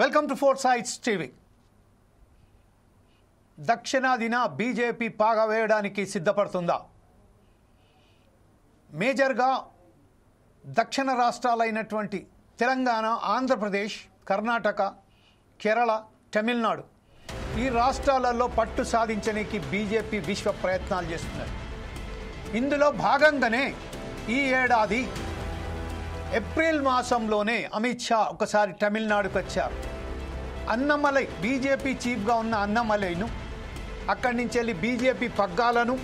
Welcome to four sides TV. దక్షిణాదిన BJP పాగా వేయడానికి సిద్ధపడుతుందా? మేజర్గా దక్షిణ రాష్ట్రాలైనటువంటి తెలంగాణ, ఆంధ్రప్రదేశ్, కర్ణాటక, కేరళ, తమిళనాడు ఈ రాష్ట్రాలలో పట్టు సాధించడానికి బీజేపీ విశ్వ ప్రయత్నాలు చేస్తున్నారు. ఇందులో భాగంగానే ఈ ఏడాది ఏప్రిల్ మాసంలోనే అమిత్ షా ఒకసారి తమిళనాడుకు వచ్చారు. అన్నమలై బీజేపీ చీఫ్గా ఉన్న అన్నమలైను అక్కడి నుంచి వెళ్ళి బీజేపీ పగ్గాలను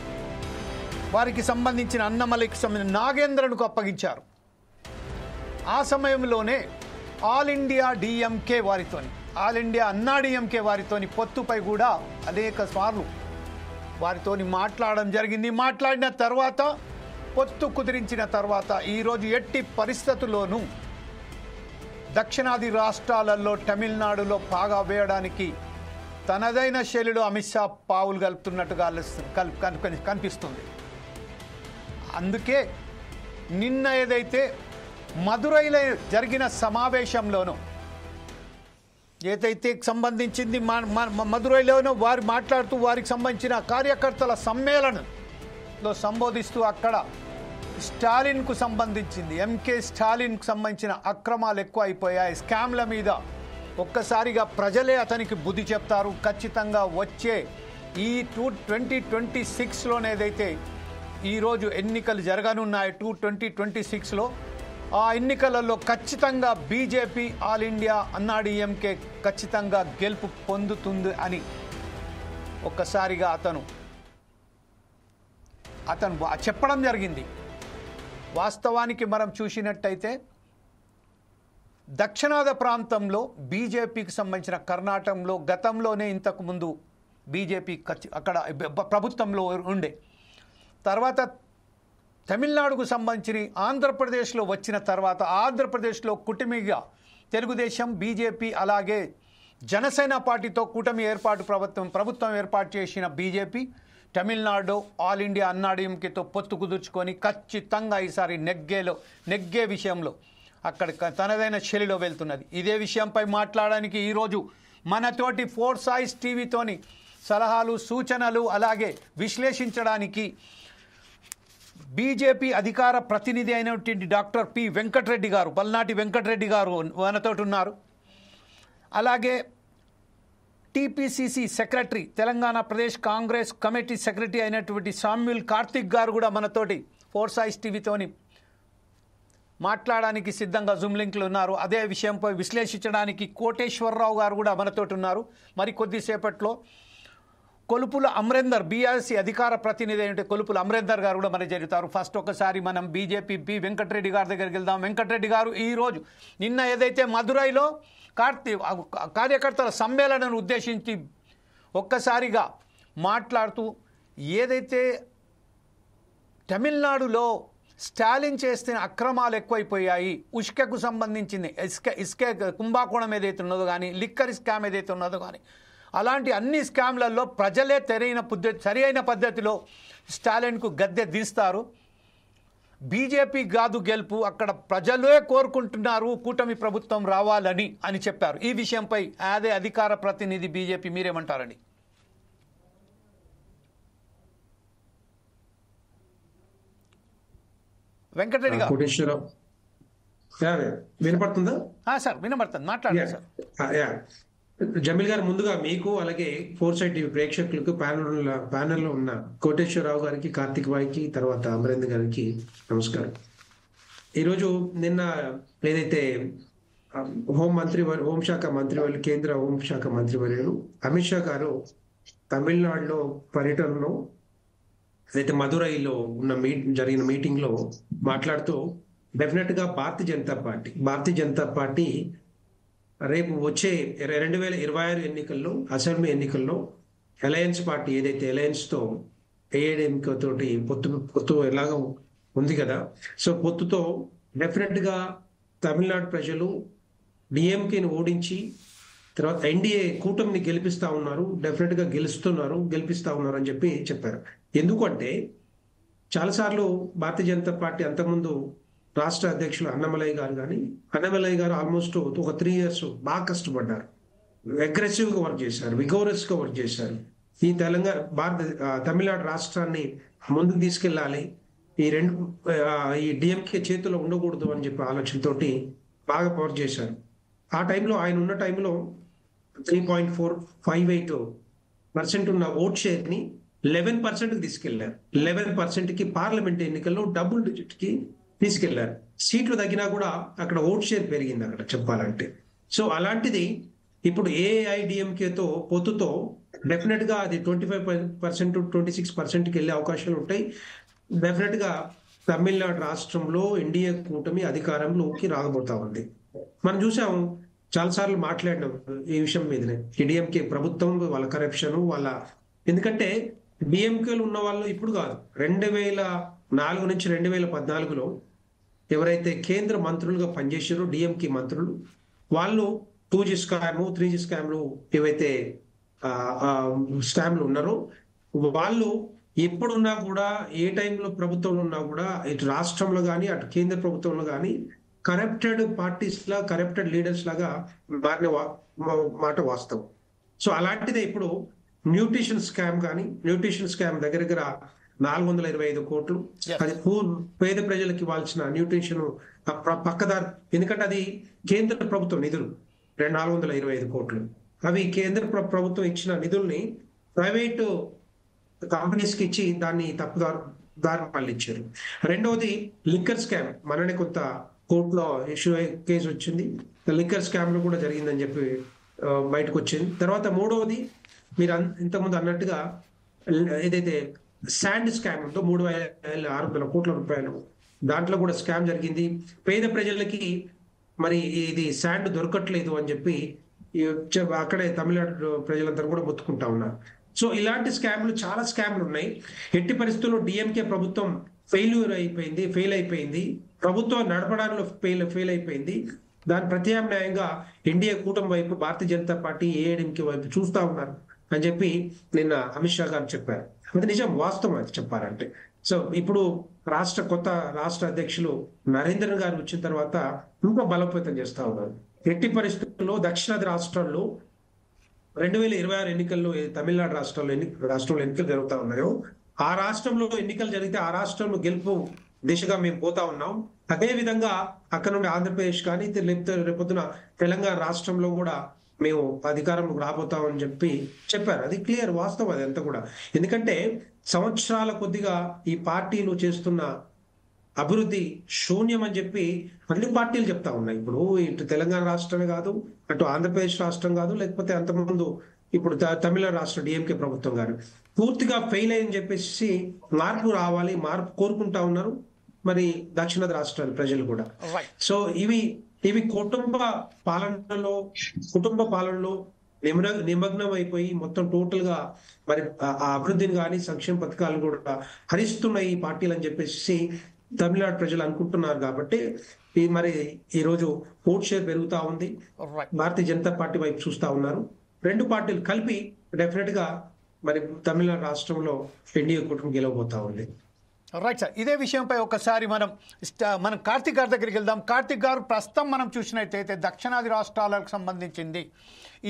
వారికి సంబంధించిన అన్నమలైకి సంబంధించిన నాగేంద్రన్కు అప్పగించారు. ఆ సమయంలోనే ఆల్ ఇండియా డిఎంకే వారితోని, ఆల్ ఇండియా అన్నా డిఎంకే వారితోని పొత్తుపై కూడా అనేక సార్లు వారితోని మాట్లాడడం జరిగింది. మాట్లాడిన తర్వాత, పొత్తు కుదిరించిన తర్వాత ఈరోజు ఎట్టి పరిస్థితుల్లోనూ దక్షిణాది రాష్ట్రాలలో తమిళనాడులో పాగా వేయడానికి తనదైన శైలిలో అమిత్ షా పావులు కలుపుతున్నట్టుగా కనిపిస్తుంది. అందుకే నిన్న ఏదైతే మదురైలో జరిగిన సమావేశంలోనూ ఏదైతే సంబంధించింది మదురైలోనూ వారు మాట్లాడుతూ వారికి సంబంధించిన కార్యకర్తల సమ్మేళనంలో సంబోధిస్తూ అక్కడ స్టాలిన్కు సంబంధించింది, ఎంకే స్టాలిన్కు సంబంధించిన అక్రమాలు ఎక్కువ అయిపోయాయి, స్కామ్ల మీద ఒక్కసారిగా ప్రజలే అతనికి బుద్ధి చెప్తారు. ఖచ్చితంగా వచ్చే ఈ 2026లోనే ఏదైతే ఈరోజు ఎన్నికలు జరగనున్నాయి 2026లో, ఆ ఎన్నికలలో ఖచ్చితంగా BJP, all India Anna DMK ఖచ్చితంగా గెలుపు పొందుతుంది అని ఒక్కసారిగా అతను చెప్పడం జరిగింది. వాస్తవానికి మనం చూసినట్టయితే దక్షిణాది ప్రాంతంలో బీజేపీకి సంబంధించిన కర్ణాటకలో గతంలోనే ఇంతకుముందు బీజేపీ అక్కడ ప్రభుత్వంలో ఉండే, తర్వాత తమిళనాడుకు సంబంధించి ఆంధ్రప్రదేశ్లో వచ్చిన తర్వాత ఆంధ్రప్రదేశ్లో కుటుంబీగా తెలుగుదేశం, బీజేపీ అలాగే జనసేన పార్టీతో కూటమి ప్రభుత్వం ఏర్పాటు చేసిన బీజేపీ తమిళనాడు ఆల్ ఇండియా అన్నా డిఎంకేతో పొత్తు కుదుర్చుకొని ఖచ్చితంగా ఈసారి నెగ్గే విషయంలో అక్కడ తనదైన శైలిలో వెళ్తున్నది. ఇదే విషయంపై మాట్లాడడానికి ఈరోజు మనతోటి ఫోర్ సైడ్స్ టీవీతోని సలహాలు, సూచనలు అలాగే విశ్లేషించడానికి బీజేపీ అధికార ప్రతినిధి అయినటువంటి డాక్టర్ పి వెంకటరెడ్డి గారు, పల్నాటి వెంకటరెడ్డి గారు మనతోటి ఉన్నారు. అలాగే TPCC secretary, Telangana Pradesh Congress committee secretary అయినటువంటి సామ్యూల్ కార్తిక్ గారు కూడా మనతోటి ఫోర్ సైడ్స్ టీవీతోని మాట్లాడడానికి సిద్ధంగా జూమ్ లింక్లు ఉన్నారు. అదే విషయంపై విశ్లేషించడానికి కోటేశ్వరరావు గారు కూడా మనతోటి ఉన్నారు. మరి కొద్దిసేపట్లో కొలుపుల అమరేందర్, బీఆర్సీ అధికార ప్రతినిధి అయిన కొలుపుల అమరేందర్ గారు కూడా మనకి జరుగుతారు. ఫస్ట్ ఒకసారి మనం బీజేపీ వెంకటరెడ్డి గారి దగ్గరికి వెళ్దాం. వెంకటరెడ్డి గారు, ఈరోజు నిన్న ఏదైతే మదురైలో కార్యకర్తల సమ్మేళనాన్ని ఉద్దేశించి ఒక్కసారిగా మాట్లాడుతూ ఏదైతే తమిళనాడులో స్టాలిన్ చేస్తున్న అక్రమాలు ఎక్కువైపోయాయి, ఉష్కకు సంబంధించింది ఇసుక కుంభకోణం ఏదైతే ఉన్నదో కానీ, లిక్కర్ స్కామ్ ఏదైతే ఉన్నదో కానీ, అలాంటి అన్ని స్కామ్లలో ప్రజలే సరి అయిన పద్ధతిలో స్టాలిన్కు గద్దె దిస్తారు. బీజేపీ కాదు గెలుపు, అక్కడ ప్రజలే కోరుకుంటున్నారు కూటమి ప్రభుత్వం రావాలని అని చెప్పారు. ఈ విషయంపై అదే అధికార ప్రతినిధి బీజేపీ మీరేమంటారండి? వెంకటరెడ్డి గారు వినపడుతుందా? సార్ వినపడుతుంది, మాట్లాడండి సార్. జమీల్ గారు, ముందుగా మీకు అలాగే ఫోర్ సైడ్ టీవీ ప్రేక్షకులకు ప్యానెల్లో ఉన్న కోటేశ్వరరావు గారికి, కార్తిక్ బాయ్కి, తర్వాత అమరేంద్ర గారికి నమస్కారం. ఈరోజు నిన్న ఏదైతే హోంశాఖ మంత్రివర్యులు, కేంద్ర హోంశాఖ మంత్రివర్యులు అమిత్ షా గారు తమిళనాడులో పర్యటనలో ఏదైతే మదురైలో జరిగిన మీటింగ్ లో మాట్లాడుతూ డెఫినెట్ గా భారతీయ జనతా పార్టీ రేపు వచ్చే 2026 ఎన్నికల్లో, అసెంబ్లీ ఎన్నికల్లో అలయన్స్ పార్టీ ఏదైతే అలయన్స్ తో ఏఐడిఎంకే తోటి పొత్తు ఎలాగో ఉంది కదా, సో పొత్తుతో డెఫినెట్ గా తమిళనాడు ప్రజలు డిఎంకేని ఓడించి తర్వాత ఎన్డీఏ కూటమిని గెలిపిస్తా ఉన్నారు, డెఫినెట్ గా గెలిపిస్తా ఉన్నారు అని చెప్పారు. ఎందుకంటే చాలాసార్లు భారతీయ జనతా పార్టీ అంతకుముందు రాష్ట్ర అధ్యక్షులు అన్నమలయ్య గారు కానీ, అన్నమలయ్య గారు ఆల్మోస్ట్ ఒక 3 years బాగా కష్టపడ్డారు, అగ్రెసివ్ గా వర్క్ చేశారు, విగోరస్ గా వర్క్ చేశారు. ఈ తమిళనాడు రాష్ట్రాన్ని ముందుకు తీసుకెళ్ళాలి, ఈ డిఎంకే చేతిలో ఉండకూడదు అని చెప్పి ఆలోచనతోటి బాగా వర్క్ చేశారు. ఆ టైంలో ఆయన ఉన్న టైంలో 3.458% ఉన్న ఓట్ షేర్ ని 11% తీసుకెళ్లారు. 11% పార్లమెంట్ ఎన్నికల్లో డబుల్ డిజిట్ కి తీసుకెళ్లారు. సీట్లు తగ్గినా కూడా అక్కడ ఓట్ షేర్ పెరిగింది అక్కడ చెప్పాలంటే. సో అలాంటిది ఇప్పుడు ఏఐడిఎంకేతో పొత్తుతో డెఫినెట్ గా అది 25% 26%కి వెళ్ళే అవకాశాలు ఉంటాయి. డెఫినెట్ గా తమిళనాడు రాష్ట్రంలో ఎన్డీఏ కూటమి అధికారంలోకి రాబోతా ఉంది. మనం చూసాం, చాలాసార్లు మాట్లాడినాం ఈ విషయం మీదనే. డిఎంకే ప్రభుత్వం వాళ్ళ కరప్షన్ ఎందుకంటే డిఎంకేలు ఉన్న వాళ్ళు ఇప్పుడు కాదు, 2004 నుంచి 2014లో ఎవరైతే కేంద్ర మంత్రులుగా పనిచేశారో డిఎంకే మంత్రులు, వాళ్ళు 2G స్కామ్ 3G స్కామ్లు ఏవైతే స్కామ్లు ఉన్నారో వాళ్ళు ఎప్పుడున్నా కూడా, ఏ టైంలో ప్రభుత్వంలో ఉన్నా కూడా, ఇటు రాష్ట్రంలో కానీ అటు కేంద్ర ప్రభుత్వంలో కానీ కరప్టెడ్ పార్టీస్ లా, కరప్టెడ్ లీడర్స్ లాగా మారిన మాట వాస్తవం. సో అలాంటిదే ఇప్పుడు న్యూట్రిషన్ స్కామ్ దగ్గర 425 కోట్లు, అది పేద ప్రజలకు ఇవ్వాల్సిన న్యూట్రిషన్ పక్కదారి, ఎందుకంటే అది కేంద్ర ప్రభుత్వం నిధులు 425 కోట్లు, అవి కేంద్ర ప్రభుత్వం ఇచ్చిన నిధుల్ని ప్రైవేటు కంపెనీస్ కి ఇచ్చి దాన్ని దారి మళ్ళించారు. రెండవది లిక్కర్ స్కామ్, మననే కొంత కోర్టులో ఇష్యూ కేసు వచ్చింది, లిక్కర్ స్కామ్ లో కూడా జరిగిందని చెప్పి బయటకు వచ్చింది. తర్వాత మూడవది మీరు ఇంతకుముందు అన్నట్టుగా ఏదైతే శాండ్ స్కామ్ ఉందో 3,600 కోట్ల రూపాయలు, దాంట్లో కూడా స్కామ్ జరిగింది. పేద ప్రజలకి మరి ఇది శాండ్ దొరకట్లేదు అని చెప్పి అక్కడే తమిళనాడు ప్రజలందరూ కూడా మొత్తుకుంటా ఉన్నారు. సో ఇలాంటి చాలా స్కామ్లు ఉన్నాయి. ఎట్టి పరిస్థితుల్లో డిఎంకే ప్రభుత్వం ఫెయిల్ అయిపోయింది, ప్రభుత్వం నడపడంలో ఫెయిల్ అయిపోయింది. దాని ప్రత్యామ్నాయంగా ఎన్డీఏ కూటమి వైపు భారతీయ జనతా పార్టీ ఏఐడిఎంకే వైపు చూస్తా ఉన్నారు అని చెప్పి నిన్న అమిత్ షా గారు చెప్పారు. అది నిజం, వాస్తవం అది చెప్పాలంటే. సో ఇప్పుడు కొత్త రాష్ట్ర అధ్యక్షులు నరేంద్రన్ గారు వచ్చిన తర్వాత ఇంకా బలోపేతం చేస్తా ఉన్నారు. ఎట్టి పరిస్థితుల్లో దక్షిణాది రాష్ట్రాల్లో 2026 ఎన్నికల్లో తమిళనాడు రాష్ట్రంలో ఎన్నికలు జరుగుతా ఉన్నాయో, ఆ రాష్ట్రంలో ఎన్నికలు జరిగితే ఆ రాష్ట్రంలో గెలుపు దిశగా మేము పోతా ఉన్నాం. అదే విధంగా అక్కడ నుండి ఆంధ్రప్రదేశ్ కానీ లేకపోతే రేపొద్దున తెలంగాణ రాష్ట్రంలో కూడా మేము అధికారంలోకి రాబోతామని చెప్పారు. అది క్లియర్, వాస్తవం అది అంతా కూడా. ఎందుకంటే సంవత్సరాల కొద్దిగా ఈ పార్టీలు చేస్తున్న అభివృద్ధి శూన్యం అని చెప్పి అన్ని పార్టీలు చెప్తా ఉన్నాయి. ఇప్పుడు ఇటు తెలంగాణ రాష్ట్రమే కాదు, అటు ఆంధ్రప్రదేశ్ రాష్ట్రం కాదు, లేకపోతే అంతకుముందు ఇప్పుడు తమిళనాడు రాష్ట్ర డిఎంకే ప్రభుత్వం గారు పూర్తిగా ఫెయిల్ అయ్యని చెప్పేసి మార్పు రావాలి, మార్పు కోరుకుంటా ఉన్నారు మరి దక్షిణాది రాష్ట్రాల ప్రజలు కూడా. సో ఇవి కుటుంబ పాలనలో నిమగ్నం అయిపోయి మొత్తం టోటల్ గా మరి ఆ అభివృద్ధిని కానీ సంక్షేమ పథకాలను కూడా హరిస్తున్న ఈ పార్టీలు అని చెప్పేసి తమిళనాడు ప్రజలు అనుకుంటున్నారు. కాబట్టి మరి ఈ రోజు ఓట్ షేర్ పెరుగుతా ఉంది, భారతీయ జనతా పార్టీ వైపు చూస్తా ఉన్నారు. రెండు పార్టీలు కలిపి డెఫినెట్ గా మరి తమిళనాడు రాష్ట్రంలో ఎన్డీఏ కూటమి గెలవబోతా ఉంది. రైట్ సార్, ఇదే విషయంపై ఒకసారి మనం కార్తిక్ గారి దగ్గరికి వెళ్దాం. కార్తిక్ గారు, ప్రస్తుతం మనం చూసినట్టయితే దక్షిణాది రాష్ట్రాలకు సంబంధించింది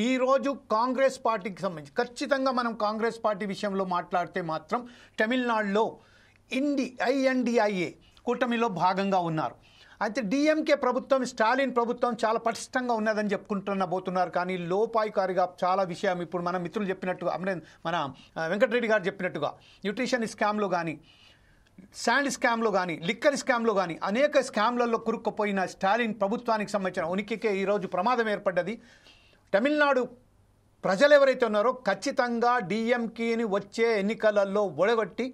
ఈరోజు కాంగ్రెస్ పార్టీకి సంబంధించి ఖచ్చితంగా మనం కాంగ్రెస్ పార్టీ విషయంలో మాట్లాడితే మాత్రం తమిళనాడులో ఐఎన్డిఐఏ కూటమిలో భాగంగా ఉన్నారు. అయితే డిఎంకే ప్రభుత్వం, స్టాలిన్ ప్రభుత్వం చాలా పటిష్టంగా ఉన్నదని పోతున్నారు. కానీ లోపాయికారిగా చాలా విషయం ఇప్పుడు మన మిత్రులు చెప్పినట్టుగా, మన వెంకటరెడ్డి గారు చెప్పినట్టుగా న్యూట్రిషన్ స్కామ్లో కానీ, శాండ్ స్కామ్లో కానీ, లిక్కర్ స్కామ్లో కానీ అనేక స్కామ్లలో కురుక్కుపోయిన స్టాలిన్ ప్రభుత్వానికి సంబంధించిన ఉనికికే ఈరోజు ప్రమాదం ఏర్పడ్డది. తమిళనాడు ప్రజలు ఎవరైతే ఉన్నారో ఖచ్చితంగా డిఎంకేని వచ్చే ఎన్నికలలో ఒడగొట్టి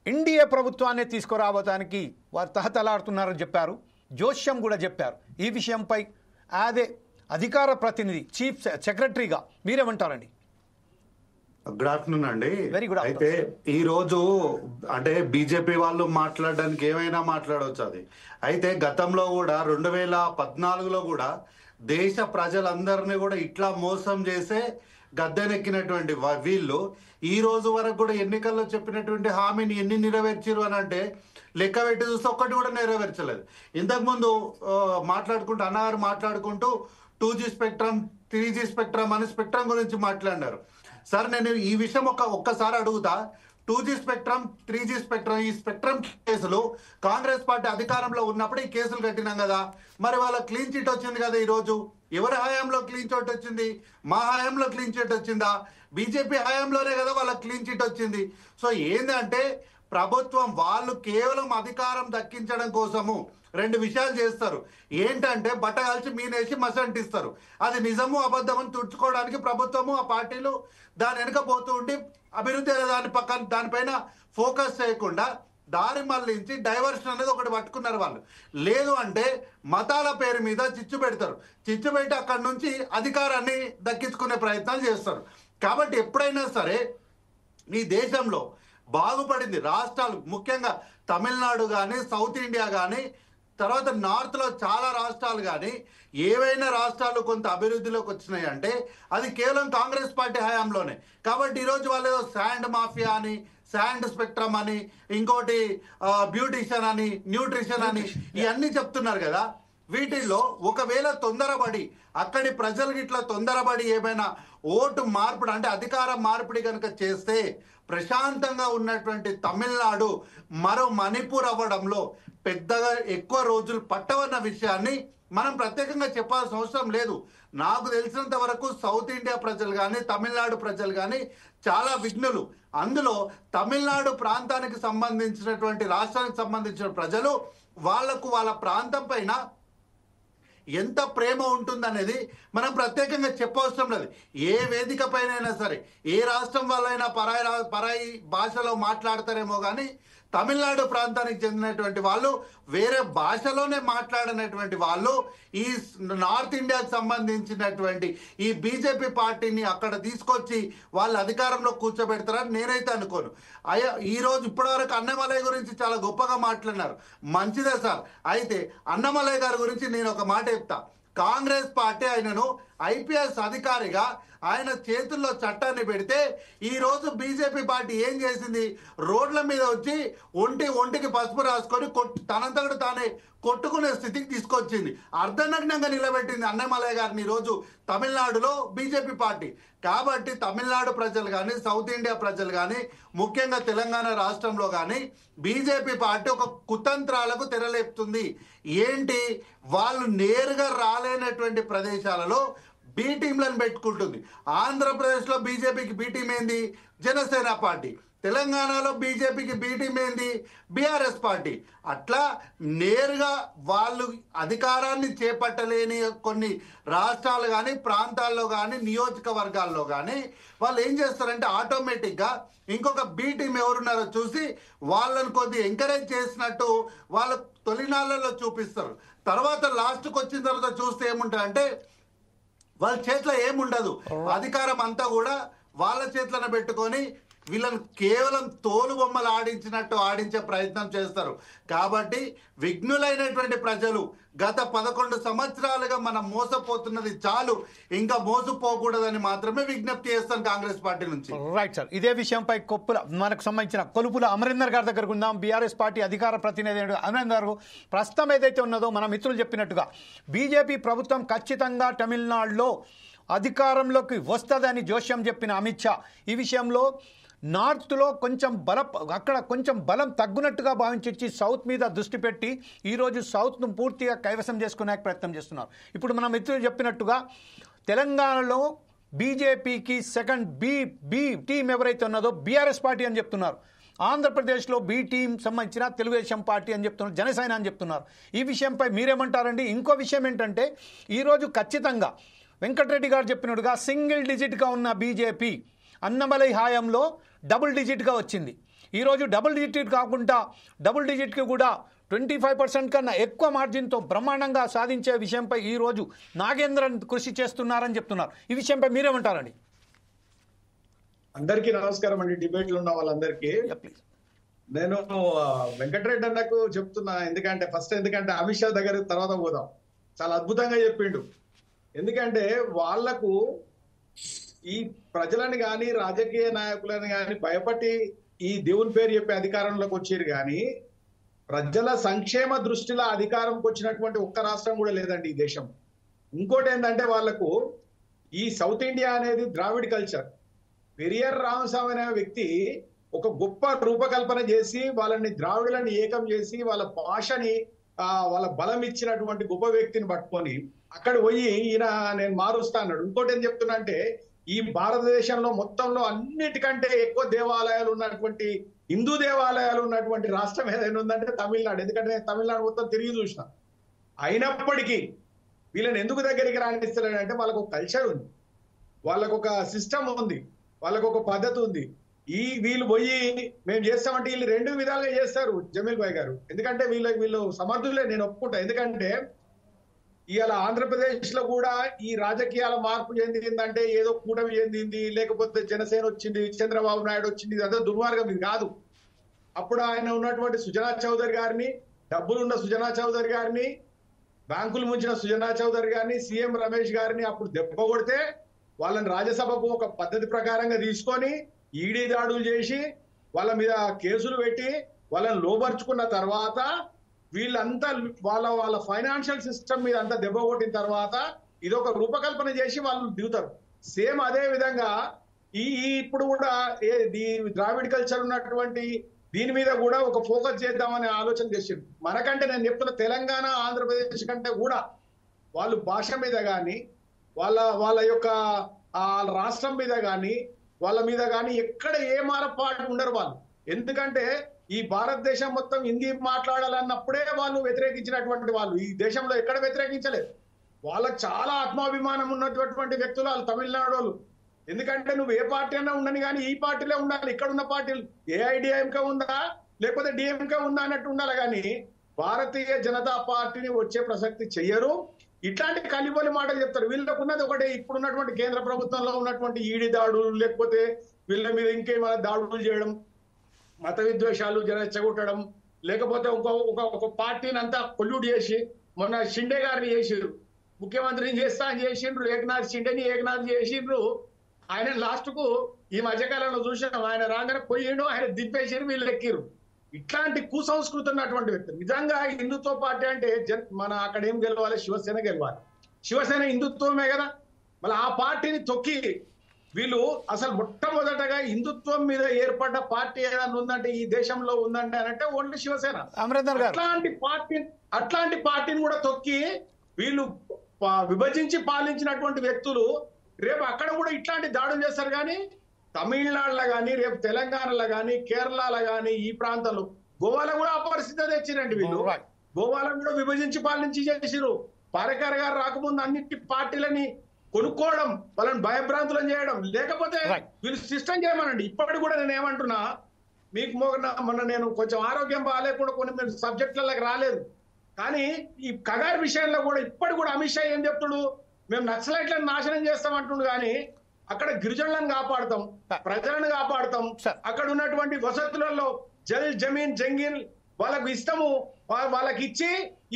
ఎన్డీఏ ప్రభుత్వాన్ని తీసుకురావడానికి వారు తహతలాడుతున్నారని చెప్పారు. జోష్యం కూడా చెప్పారు. ఈ విషయంపై అదే అధికార ప్రతినిధి, చీఫ్ సెక్రటరీగా మీరేమంటారండి? గుడ్ ఆఫ్టర్నూన్ అండి. Very good. అయితే ఈ రోజు అంటే బీజేపీ వాళ్ళు మాట్లాడడానికి ఏమైనా మాట్లాడవచ్చు. అది అయితే గతంలో కూడా 2014లో కూడా దేశ ప్రజలందరినీ కూడా ఇట్లా మోసం చేసే గద్దెనెక్కినటువంటి వీళ్ళు ఈ రోజు వరకు కూడా ఎన్నికల్లో చెప్పినటువంటి హామీని ఎన్ని నెరవేర్చారు అని అంటే లెక్క పెట్టి చూస్తే ఒక్కటి కూడా నెరవేర్చలేదు. ఇంతకుముందు మాట్లాడుకుంటూ అన్నగారు మాట్లాడుకుంటూ 2G స్పెక్ట్రమ్ 3G స్పెక్ట్రమ్ అని స్పెక్ట్రమ్ గురించి మాట్లాడినారు. సార్ నేను ఈ విషయం ఒక్కసారి అడుగుతా. 2G స్పెక్ట్రమ్ 3G స్పెక్ట్రమ్ ఈ స్పెక్ట్రమ్ కేసులు కాంగ్రెస్ పార్టీ అధికారంలో ఉన్నప్పుడు ఈ కేసులు కట్టినాం కదా, మరి వాళ్ళ క్లీన్ చిట్ వచ్చింది కదా. ఈరోజు ఎవరి హయాంలో క్లీన్ చిట్ వచ్చింది? మా హయాంలో క్లీన్ చిట్ వచ్చిందా? బీజేపీ హయాంలోనే కదా వాళ్ళ క్లీన్ చిట్ వచ్చింది. సో ఏంటంటే ప్రభుత్వం వాళ్ళు కేవలం అధికారం దక్కించడం కోసము రెండు విషయాలు చేస్తారు. ఏంటంటే బట్ట కాల్చి మీనేసి మసంటిస్తారు. అది నిజము అబద్ధమని తుడుచుకోవడానికి ప్రభుత్వము ఆ పార్టీలు దాని వెనుక పోతూ ఉండి అభివృద్ధి అనే దానిపైన ఫోకస్ చేయకుండా దారి మళ్లించి డైవర్షన్ అనేది ఒకటి పట్టుకున్నారు వాళ్ళు. లేదు అంటే మతాల పేరు మీద చిచ్చు పెడతారు. చిచ్చు పెట్టి అక్కడి నుంచి అధికారాన్ని దక్కించుకునే ప్రయత్నాలు చేస్తారు. కాబట్టి ఎప్పుడైనా సరే ఈ దేశంలో బాగుపడింది రాష్ట్రాలు, ముఖ్యంగా తమిళనాడు కానీ సౌత్ ఇండియా కానీ తర్వాత నార్త్లో చాలా రాష్ట్రాలు కానీ ఏవైనా రాష్ట్రాలు కొంత అభివృద్ధిలోకి వచ్చినాయి అంటే అది కేవలం కాంగ్రెస్ పార్టీ హయాంలోనే. కాబట్టి ఈరోజు వాళ్ళు ఏదో శాండ్ మాఫియా అని, శాండ్ స్పెక్ట్రమ్ అని, ఇంకోటి బ్యూటిషియన్ అని, న్యూట్రిషన్ అని ఇవన్నీ చెప్తున్నారు కదా. వీటిల్లో ఒకవేళ తొందరపడి అక్కడి ప్రజలకి ఇట్లా తొందరపడి ఏమైనా ఓటు మార్పిడి అంటే అధికార మార్పిడి కనుక చేస్తే ప్రశాంతంగా ఉన్నటువంటి తమిళనాడు మరో మణిపూర్ అవ్వడంలో పెద్దగా ఎక్కువ రోజులు పట్టవన్న విషయాన్ని మనం ప్రత్యేకంగా చెప్పాల్సిన అవసరం లేదు. నాకు తెలిసినంత వరకు సౌత్ ఇండియా ప్రజలు కానీ తమిళనాడు ప్రజలు కానీ చాలా విఘ్నులు. అందులో తమిళనాడు ప్రాంతానికి సంబంధించినటువంటి రాష్ట్రానికి సంబంధించిన ప్రజలు వాళ్లకు వాళ్ళ ప్రాంతం పైన ఎంత ప్రేమ ఉంటుందనేది మనం ప్రత్యేకంగా చెప్పవసరం లేదు. ఏ వేదిక పైన అయినా సరే ఏ రాష్ట్రం వాళ్ళైనా పరాయి భాషలో మాట్లాడతారేమో కానీ తమిళనాడు ప్రాంతానికి చెందినటువంటి వాళ్ళు వేరే భాషలోనే మాట్లాడినటువంటి వాళ్ళు ఈ నార్త్ ఇండియాకి సంబంధించినటువంటి ఈ బీజేపీ పార్టీని అక్కడ తీసుకొచ్చి వాళ్ళ అధికారంలో కూర్చోబెడతారని నేనైతే అనుకోను. ఈరోజు ఇప్పటివరకు అన్నమలై గురించి చాలా గొప్పగా మాట్లాడినారు, మంచిదే సార్. అయితే అన్నమలై గారి గురించి నేను ఒక మాట చెప్తా. కాంగ్రెస్ పార్టీ ఆయనను ఐపీఎస్ అధికారిగా ఆయన చేతుల్లో చట్టాన్ని పెడితే ఈరోజు బీజేపీ పార్టీ ఏం చేసింది? రోడ్ల మీద వచ్చి ఒంటికి పసుపు రాసుకొని తనంతటి తానే కొట్టుకునే స్థితికి తీసుకొచ్చింది. అర్ధనగ్నంగా నిలబెట్టింది అన్నమలై గారిని ఈరోజు తమిళనాడులో బీజేపీ పార్టీ. కాబట్టి తమిళనాడు ప్రజలు కానీ సౌత్ ఇండియా ప్రజలు కానీ ముఖ్యంగా తెలంగాణ రాష్ట్రంలో కానీ బీజేపీ పార్టీ ఒక కుతంత్రాలకు తెరలేపుతుంది. ఏంటి? వాళ్ళు నేరుగా రాలేనటువంటి ప్రదేశాలలో బి టీంలను పెట్టుకుంటుంది. ఆంధ్రప్రదేశ్లో బీజేపీకి బి టీం ఏంది? జనసేన పార్టీ. తెలంగాణలో బీజేపీకి బి టీం ఏంది? BRS party. అట్లా నేరుగా వాళ్ళు అధికారాన్ని చేపట్టలేని కొన్ని రాష్ట్రాలు కానీ ప్రాంతాల్లో కానీ నియోజకవర్గాల్లో కానీ వాళ్ళు ఏం చేస్తారంటే ఆటోమేటిక్గా ఇంకొక బి టీం ఎవరున్నారో చూసి వాళ్ళని కొద్దిగా ఎంకరేజ్ చేసినట్టు వాళ్ళ తొలినాళ్లలో చూపిస్తారు. తర్వాత లాస్ట్కి వచ్చిన తర్వాత చూస్తే ఏముంటారంటే వాళ్ళ చేతిలో ఏముండదు, అధికారం అంతా కూడా వాళ్ళ చేతులను పెట్టుకొని వీళ్ళని కేవలం తోలు బొమ్మలు ఆడించినట్టు ఆడించే ప్రయత్నం చేస్తారు. కాబట్టి విఘ్నులైనటువంటి ప్రజలు గత 11 సంవత్సరాలుగా మనం మోసపోతున్నది చాలు, ఇంకా మోసపోకూడదని మాత్రమే విజ్ఞప్తి చేస్తాను కాంగ్రెస్ పార్టీ నుంచి. రైట్ సార్, ఇదే విషయంపై మనకు సంబంధించిన కొలుపుల అమరేందర్ గారి దగ్గరకు ఉందాం. బీఆర్ఎస్ పార్టీ అధికార ప్రతినిధి అమరేందర్ గారు, ప్రస్తుతం ఏదైతే ఉన్నదో మన మిత్రులు చెప్పినట్టుగా బీజేపీ ప్రభుత్వం ఖచ్చితంగా తమిళనాడులో అధికారంలోకి వస్తుందని జోష్యం చెప్పిన అమిత్ షా ఈ విషయంలో నార్త్లో అక్కడ కొంచెం బలం తగ్గునట్టుగా భావించి సౌత్ మీద దృష్టి పెట్టి ఈరోజు సౌత్ను పూర్తిగా కైవసం చేసుకునే ప్రయత్నం చేస్తున్నారు. ఇప్పుడు మన మిత్రులు చెప్పినట్టుగా తెలంగాణలో బీజేపీకి సెకండ్ బి టీం ఎవరైతే ఉన్నదో బీఆర్ఎస్ పార్టీ అని చెప్తున్నారు. ఆంధ్రప్రదేశ్లో బి టీం సంబంధించిన తెలుగుదేశం పార్టీ అని చెప్తున్నారు, జనసేన అని చెప్తున్నారు. ఈ విషయంపై మీరేమంటారండి? ఇంకో విషయం ఏంటంటే ఈరోజు ఖచ్చితంగా వెంకటరెడ్డి గారు చెప్పినట్టుగా సింగిల్ డిజిట్గా ఉన్న బీజేపీ అన్నమలై హాయంలో డబుల్ డిజిట్గా వచ్చింది. ఈరోజు డబుల్ డిజిట్ కాకుండా డబుల్ డిజిట్కి కూడా 25% కన్నా ఎక్కువ మార్జిన్తో బ్రహ్మాండంగా సాధించే విషయంపై ఈరోజు నాగేంద్రన్ కృషి చేస్తున్నారని చెప్తున్నారు. ఈ విషయంపై మీరేమంటారండి? అందరికీ నమస్కారం అండి, డిబేట్లు ఉన్న వాళ్ళందరికీ. నేను వెంకటరెడ్డి అన్నకు చెప్తున్నా, ఎందుకంటే అమిత్ షా దగ్గర తర్వాత పోదాం. చాలా అద్భుతంగా చెప్పిండు. ఎందుకంటే వాళ్లకు ఈ ప్రజలను గాని రాజకీయ నాయకులను గాని భయపట్టి ఈ దేవుని పేరు చెప్పి అధికారంలోకి వచ్చారు కానీ ప్రజల సంక్షేమ దృష్టిలో అధికారంకి వచ్చినటువంటి ఒక్క రాష్ట్రం కూడా లేదండి ఈ దేశం. ఇంకోటి ఏంటంటే వాళ్లకు ఈ సౌత్ ఇండియా అనేది ద్రావిడ్ కల్చర్. పెరియర్ రామస్వామి అనే వ్యక్తి ఒక గొప్ప రూపకల్పన చేసి వాళ్ళని ద్రావిడులను ఏకం చేసి వాళ్ళ భాషని వాళ్ళ బలం ఇచ్చినటువంటి గొప్ప వ్యక్తిని పట్టుకొని అక్కడ పోయి ఈయన నేను మారుస్తా అన్నాడు. ఇంకోటి ఏం చెప్తున్నా అంటే ఈ భారతదేశంలో మొత్తంలో అన్నిటికంటే ఎక్కువ దేవాలయాలు ఉన్నటువంటి హిందూ దేవాలయాలు ఉన్నటువంటి రాష్ట్రం ఏదైనా ఉందంటే తమిళనాడు. ఎందుకంటే నేను తమిళనాడు మొత్తం తిరిగి చూసిన. అయినప్పటికీ వీళ్ళని ఎందుకు దగ్గరికి రాణిస్తలేడంటే వాళ్ళకు ఒక కల్చర్ ఉంది, వాళ్ళకు ఒక సిస్టమ్ ఉంది, వాళ్ళకు ఒక పద్ధతి ఉంది. వీళ్ళు పోయి మేము చేస్తామంటే వీళ్ళు రెండు విధాలుగా చేస్తారు జమీల్ భాయ్ గారు. ఎందుకంటే వీళ్ళు సమర్థులే, నేను ఒప్పుకుంటా. ఎందుకంటే ఇవాళ ఆంధ్రప్రదేశ్ లో కూడా ఈ రాజకీయాల మార్పు చెందిందంటే ఏదో కూటమి చెందింది, లేకపోతే జనసేన వచ్చింది, చంద్రబాబు నాయుడు వచ్చింది, అదే దుర్మార్గం ఇది కాదు. అప్పుడు ఆయన ఉన్నటువంటి సుజనా చౌదరి గారిని, డబ్బులున్న సుజనా చౌదరి గారిని, బ్యాంకులు ముంచిన సుజనా చౌదరి గారిని, సీఎం రమేష్ గారిని అప్పుడు దెబ్బ కొడితే వాళ్ళని రాజ్యసభకు ఒక పద్ధతి ప్రకారంగా తీసుకొని ఈడీ దాడులు చేసి వాళ్ళ మీద కేసులు పెట్టి వాళ్ళని లోబర్చుకున్న తర్వాత వీళ్ళంతా వాళ్ళ ఫైనాన్షియల్ సిస్టమ్ మీద అంతా దెబ్బ కొట్టిన తర్వాత ఇదొక రూపకల్పన చేసి వాళ్ళు దిగుతారు. సేమ్ అదే విధంగా ఇప్పుడు కూడా ద్రావిడ్ కల్చర్ ఉన్నటువంటి దీని మీద కూడా ఒక ఫోకస్ చేద్దామనే ఆలోచన చేసింది. మనకంటే నేను చెప్తున్న తెలంగాణ ఆంధ్రప్రదేశ్ కంటే కూడా వాళ్ళు భాష మీద కానీ వాళ్ళ యొక్క రాష్ట్రం మీద కానీ వాళ్ళ మీద కానీ ఎక్కడ ఏ మారపాటు ఉండరు వాళ్ళు. ఎందుకంటే ఈ భారతదేశం మొత్తం హిందీ మాట్లాడాలన్నప్పుడే వాళ్ళు వ్యతిరేకించినటువంటి వాళ్ళు. ఈ దేశంలో ఎక్కడ వ్యతిరేకించలేదు. వాళ్ళకి చాలా ఆత్మాభిమానం ఉన్నటువంటి వ్యక్తులు వాళ్ళు తమిళనాడు వాళ్ళు. ఎందుకంటే నువ్వు ఏ పార్టీ అయినా ఉండని కానీ ఈ పార్టీలో ఉండాలి. ఇక్కడ ఉన్న పార్టీలు ఏఐడిఎంకే ఉందా లేకపోతే డిఎంకే ఉందా అన్నట్టు ఉండాలి కానీ భారతీయ జనతా పార్టీని వచ్చే ప్రసక్తి చెయ్యరు. ఇట్లాంటి కలిబోలి మాటలు చెప్తారు. వీళ్ళకు ఉన్నది ఒకటే, ఇప్పుడున్నటువంటి కేంద్ర ప్రభుత్వంలో ఉన్నటువంటి ఈడీ దాడులు, లేకపోతే వీళ్ళ మీద ఇంకేమైనా దాడులు చేయడం, మత విద్వేషాలు రెచ్చగొట్టడం, లేకపోతే ఒక పార్టీని అంతా కొల్యూట్ చేసి మొన్న షిండే గారిని చేసిండ్రు, ముఖ్యమంత్రిని చేస్తా అని చేసిండ్రు, ఏకనాథ్ చేసిండ్రు. ఆయన లాస్ట్ కు ఈ మధ్యకాలంలో చూసినాం, ఆయన రాగానే పోయిండు, ఆయన దింపేసి వీళ్ళు ఎక్కిరు. ఇట్లాంటి కుసంస్కృతి ఉన్నటువంటి వ్యక్తులు. నిజంగా హిందుత్వ పార్టీ అంటే మన అక్కడ ఏం గెలవాలి, శివసేన గెలవాలి. శివసేన హిందుత్వమే కదా. మళ్ళీ ఆ పార్టీని తొక్కి వీళ్ళు అసలు మొట్టమొదటగా హిందుత్వం మీద ఏర్పడ్డ పార్టీ ఏదైనా ఉందంటే ఈ దేశంలో ఉందంటే అంటే ఓన్లీ శివసేన. అట్లాంటి పార్టీని కూడా తొక్కి వీళ్ళు విభజించి పాలించినటువంటి వ్యక్తులు రేపు అక్కడ కూడా ఇట్లాంటి దాడులు చేస్తారు. కానీ తమిళనాడులో కానీ, రేపు తెలంగాణలో కానీ, కేరళలో కానీ, ఈ ప్రాంతాలు, గోవాలో కూడా అపరిస్థితి తెచ్చిరండి వీళ్ళు. గోవాలో కూడా విభజించి పాలించి చేసిరు. పారేకర్ గారు రాకముందు అన్నిటి పార్టీలని కొనుక్కోవడం, వాళ్ళని భయభ్రాంతులను చేయడం, లేకపోతే వీళ్ళు సిస్టమ్ చేయమనండి. ఇప్పటికి కూడా నేను ఏమంటున్నా, మీకు మొన్న నేను కొంచెం ఆరోగ్యం బాగాలేకుండా కొన్ని సబ్జెక్టులకు రాలేదు, కానీ ఈ కగార్ విషయంలో కూడా ఇప్పటికి కూడా అమిత్ షా ఏం చెప్తుడు, మేము నక్సలైట్లను నాశనం చేస్తామంటుండు. కానీ అక్కడ గిరిజనులను కాపాడుతాం, ప్రజలను కాపాడుతాం, అక్కడ ఉన్నటువంటి వసతులలో జమీన్ జంగిల్ వాళ్ళకు ఇష్టము వాళ్ళకి ఇచ్చి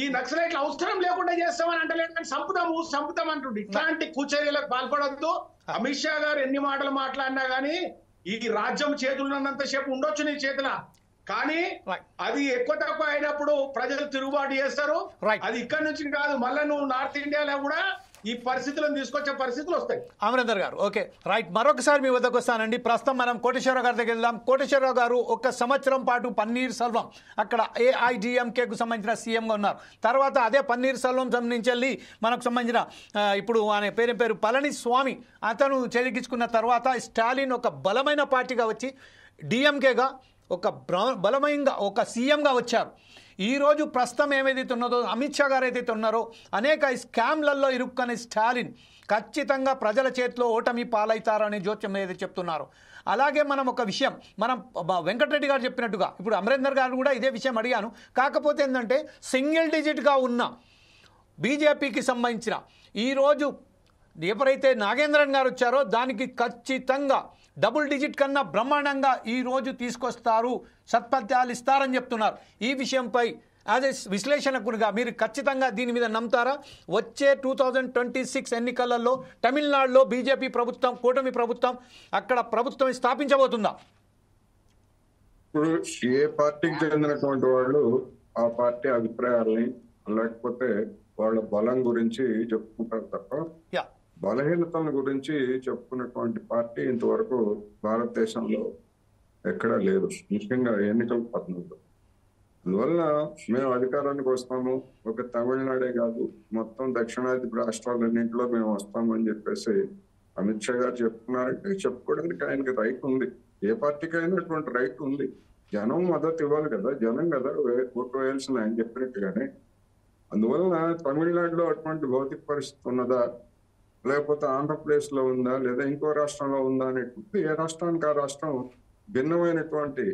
ఈ నక్సలైట్లు అవసరం లేకుండా చేస్తామని అంటలేదు, కానీ సంపుతాం అంటుండే. ఇట్లాంటి కూచర్యలకు పాల్పడద్దు. అమిత్ షా గారు ఎన్ని మాటలు మాట్లాడినా గానీ ఈ రాజ్యం చేతులున్నంత సేపు ఉండొచ్చు నీ చేతుల, కానీ అది ఎక్కువ తక్కువ అయినప్పుడు ప్రజలు తిరుగుబాటు చేస్తారు. అది ఇక్కడ నుంచి కాదు, మళ్ళీ నువ్వు నార్త్ ఇండియాలో కూడా ఈ పరిస్థితులను తీసుకొచ్చే పరిస్థితులు వస్తాయి. అమరేందర్ గారు, ఓకే రైట్. మరొకసారి మీ వద్దకు వస్తానండి. ప్రస్తుతం మనం కోటేశ్వరరావు గారి దగ్గర వెళ్దాం. కోటేశ్వరరావు గారు 1 సంవత్సరం పాటు పన్నీర్ సెల్వం అక్కడ ఏఐడిఎంకేకు సంబంధించిన సీఎంగా ఉన్నారు. తర్వాత అదే పన్నీర్ సెల్వం నుంచి వెళ్ళి మనకు సంబంధించిన ఇప్పుడు ఆయన పేరు పళనిస్వామి అతను చెరిగించుకున్న తర్వాత స్టాలిన్ ఒక బలమైన పార్టీగా వచ్చి డిఎంకేగా ఒక బలమైన ఒక సీఎంగా వచ్చారు. ఈరోజు ప్రస్తుతం ఏమైతే ఉన్నదో అమిత్ షా గారు ఏదైతే ఉన్నారో అనేక స్కామ్లలో ఇరుక్కునే స్టాలిన్ ఖచ్చితంగా ప్రజల చేతిలో ఓటమి పాలవుతారని జోత్యం ఏదైతే చెప్తున్నారు. అలాగే మనం ఒక విషయం మనం వెంకటరెడ్డి గారు చెప్పినట్టుగా ఇప్పుడు అమరేందర్ గారు కూడా ఇదే విషయం అడిగాను. కాకపోతే ఏంటంటే సింగిల్ డిజిట్గా ఉన్న బీజేపీకి సంబంధించిన ఈరోజు ఎవరైతే నాగేంద్రన్ గారు వచ్చారో దానికి ఖచ్చితంగా డబుల్ డిజిట్ కన్నా బ్రహ్మాండంగా ఈరోజు తీసుకొస్తారు, సత్పథ్యాలు ఇస్తారని చెప్తున్నారు. ఈ విషయంపై యాజ్ ఎ విశ్లేషణకునిగా మీరు ఖచ్చితంగా దీని మీద నమ్ముతారా? వచ్చే 2026 ఎన్నికలలో తమిళనాడులో బీజేపీ ప్రభుత్వం, కూటమి ప్రభుత్వం అక్కడ ప్రభుత్వం స్థాపించబోతుందా? ఇప్పుడు ఏ పార్టీకి చెందినటువంటి వాళ్ళు ఆ పార్టీ అభిప్రాయాల్ని లేకపోతే వాళ్ళ బలం గురించి చెప్పుకుంటారు తప్ప యా బలహీనతల గురించి చెప్పుకున్నటువంటి పార్టీ ఇంతవరకు భారతదేశంలో ఎక్కడా లేదు, ముఖ్యంగా ఎన్నికల పద్ధతిలో. అందువల్ల మేము అధికారానికి వస్తాము, ఒక తమిళనాడే కాదు మొత్తం దక్షిణాది రాష్ట్రాలన్నింటిలో మేము వస్తాము అని చెప్పేసి అమిత్ షా గారు చెప్తున్నారంటే చెప్పుకోవడానికి ఆయనకి రైట్ ఉంది. ఏ పార్టీకి అయినా అటువంటి రైట్ ఉంది. జనం మద్దతు ఇవ్వాలి కదా, జనం కదా ఓటు వేయాల్సింది ఆయన చెప్పినట్టుగానే. అందువలన తమిళనాడులో అటువంటి భౌతిక పరిస్థితి ఉన్నదా, లేకపోతే ఆంధ్రప్రదేశ్ లో ఉందా, లేదా ఇంకో రాష్ట్రంలో ఉందా అనేటువంటి ఏ రాష్ట్రానికి ఆ రాష్ట్రం భిన్నమైనటువంటి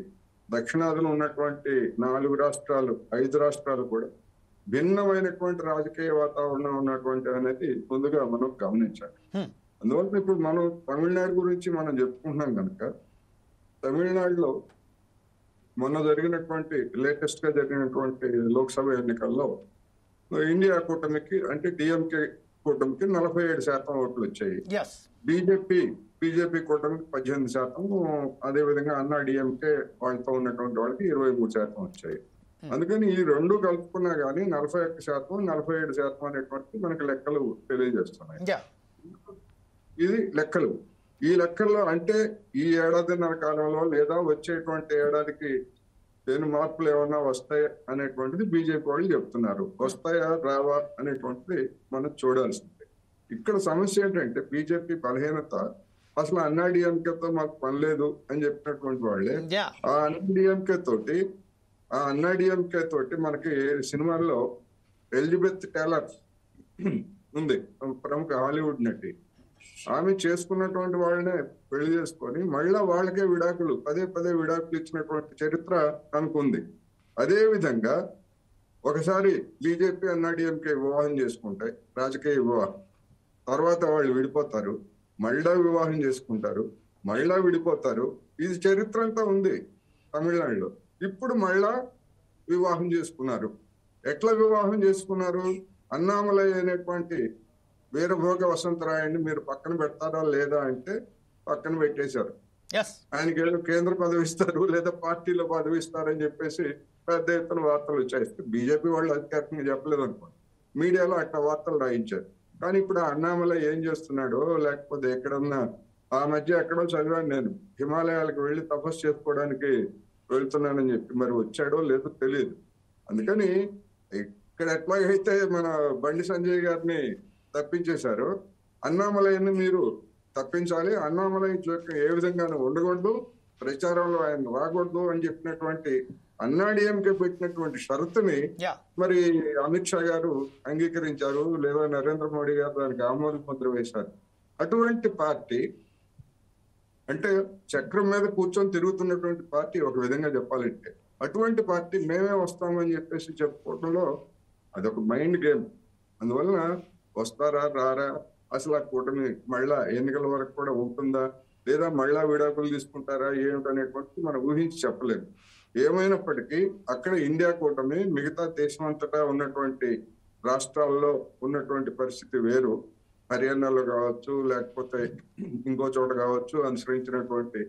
దక్షిణాదిలో ఉన్నటువంటి 4 రాష్ట్రాలు 5 రాష్ట్రాలు కూడా భిన్నమైనటువంటి రాజకీయ వాతావరణం ఉన్నటువంటి అనేది ముందుగా మనం గమనించాలి. అందువల్ల ఇప్పుడు మనం తమిళనాడు గురించి మనం చెప్పుకుంటున్నాం కనుక తమిళనాడులో మొన్న జరిగినటువంటి లేటెస్ట్ గా జరిగినటువంటి లోక్సభ ఎన్నికల్లో ఇండియా కూటమికి అంటే డిఎంకే కూటమికి 47% ఓట్లు వచ్చాయి. బీజేపీ కూటమికి 18%, అదే విధంగా అన్నా డిఎంకే వాళ్ళతో ఉన్నటువంటి వాళ్ళకి 23% వచ్చాయి. అందుకని ఈ రెండు కలుపుకున్నా గానీ 41%, 47% అనేటువంటి మనకి లెక్కలు తెలియజేస్తున్నాయి. ఇది లెక్కలు. ఈ లెక్కల్లో అంటే ఈ ఏడాదిన్నర కాలంలో లేదా వచ్చేటువంటి ఏడాదికి దేని మార్పులు ఏమన్నా వస్తాయి అనేటువంటిది బీజేపీ వాళ్ళు చెప్తున్నారు. వస్తాయా రావా అనేటువంటిది మనం చూడాల్సిందే. ఇక్కడ సమస్య ఏంటంటే బీజేపీ బలహీనత, అసలు అన్నాడీఎంకేతో మాకు పని లేదు అని చెప్పినటువంటి వాళ్ళే ఆ అన్నాడీఎంకే తోటి మనకి సినిమాల్లో ఎలిజబెత్ టేలర్ ఉంది, ప్రముఖ హాలీవుడ్ నటి. ఆమె చేసుకున్నటువంటి వాళ్ళనే పెళ్లి చేసుకొని మళ్ళా వాళ్ళకే విడాకులు పదే విడాకులు ఇచ్చినటువంటి చరిత్ర అనుకుంది. అదే విధంగా ఒకసారి బీజేపీ అన్నాడీఎంకే వివాహం చేసుకుంటాయి, రాజకీయ వివాహం, తర్వాత వాళ్ళు విడిపోతారు, మళ్ళా వివాహం చేసుకుంటారు, మళ్ళా విడిపోతారు. ఇది చరిత్ర అంతా ఉంది తమిళనాడులో. ఇప్పుడు మళ్ళా వివాహం చేసుకున్నారు. ఎట్లా వివాహం చేసుకున్నారు? అన్నామలై అనేటువంటి వీరభోగ వసంతరాయన్ని మీరు పక్కన పెడతారా లేదా అంటే పక్కన పెట్టేశారు. ఆయనకి ఏదో కేంద్ర పదవి ఇస్తారు లేదా పార్టీలో పదవి ఇస్తారని చెప్పేసి పెద్ద ఎత్తున వార్తలు వచ్చాయి. బీజేపీ వాళ్ళు అధికారికంగా చెప్పలేదు అనుకోండి, మీడియాలో అట్లా వార్తలు రాయించారు. కానీ ఇప్పుడు అన్నామలై ఏం చేస్తున్నాడో లేకపోతే ఎక్కడన్నా ఆ మధ్య ఎక్కడో చదివాను నేను, హిమాలయాలకు వెళ్ళి తపస్సు చేసుకోవడానికి వెళ్తున్నానని చెప్పి, మరి వచ్చాడో లేదో తెలియదు. అందుకని ఇక్కడ ఎట్లాగైతే మన బండి సంజయ్ గారిని తప్పించేశారు, అన్నామలైని మీరు తప్పించాలి, అన్నామలై ఏ విధంగానూ ఉండకూడదు, ప్రచారంలో ఆయన రాకూడదు అని చెప్పినటువంటి అన్నాడీఎంకే పెట్టినటువంటి షరతుని మరి అమిత్ షా గారు అంగీకరించారు, లేదా నరేంద్ర మోడీ గారు దానికి ఆమోద ముద్ర వేశారు. అటువంటి పార్టీ అంటే చక్రం మీద కూర్చొని తిరుగుతున్నటువంటి పార్టీ ఒక విధంగా చెప్పాలంటే, అటువంటి పార్టీ మేమే వస్తామని చెప్పేసి చెప్పుకోవడంలో అదొక మైండ్ గేమ్. అందువలన వస్తారా రారా, అసలు ఆ కూటమి మళ్ళా ఎన్నికల వరకు కూడా ఉంటుందా, లేదా మళ్ళా విడాకులు తీసుకుంటారా ఏమిటనేటువంటి మనం ఊహించి చెప్పలేము. ఏమైనప్పటికీ అక్కడ ఇండియా కూటమి మిగతా దేశం అంతటా ఉన్నటువంటి రాష్ట్రాల్లో ఉన్నటువంటి పరిస్థితి వేరు. హర్యానాలో కావచ్చు, లేకపోతే ఇంకో చోట కావచ్చు, అనుసరించినటువంటి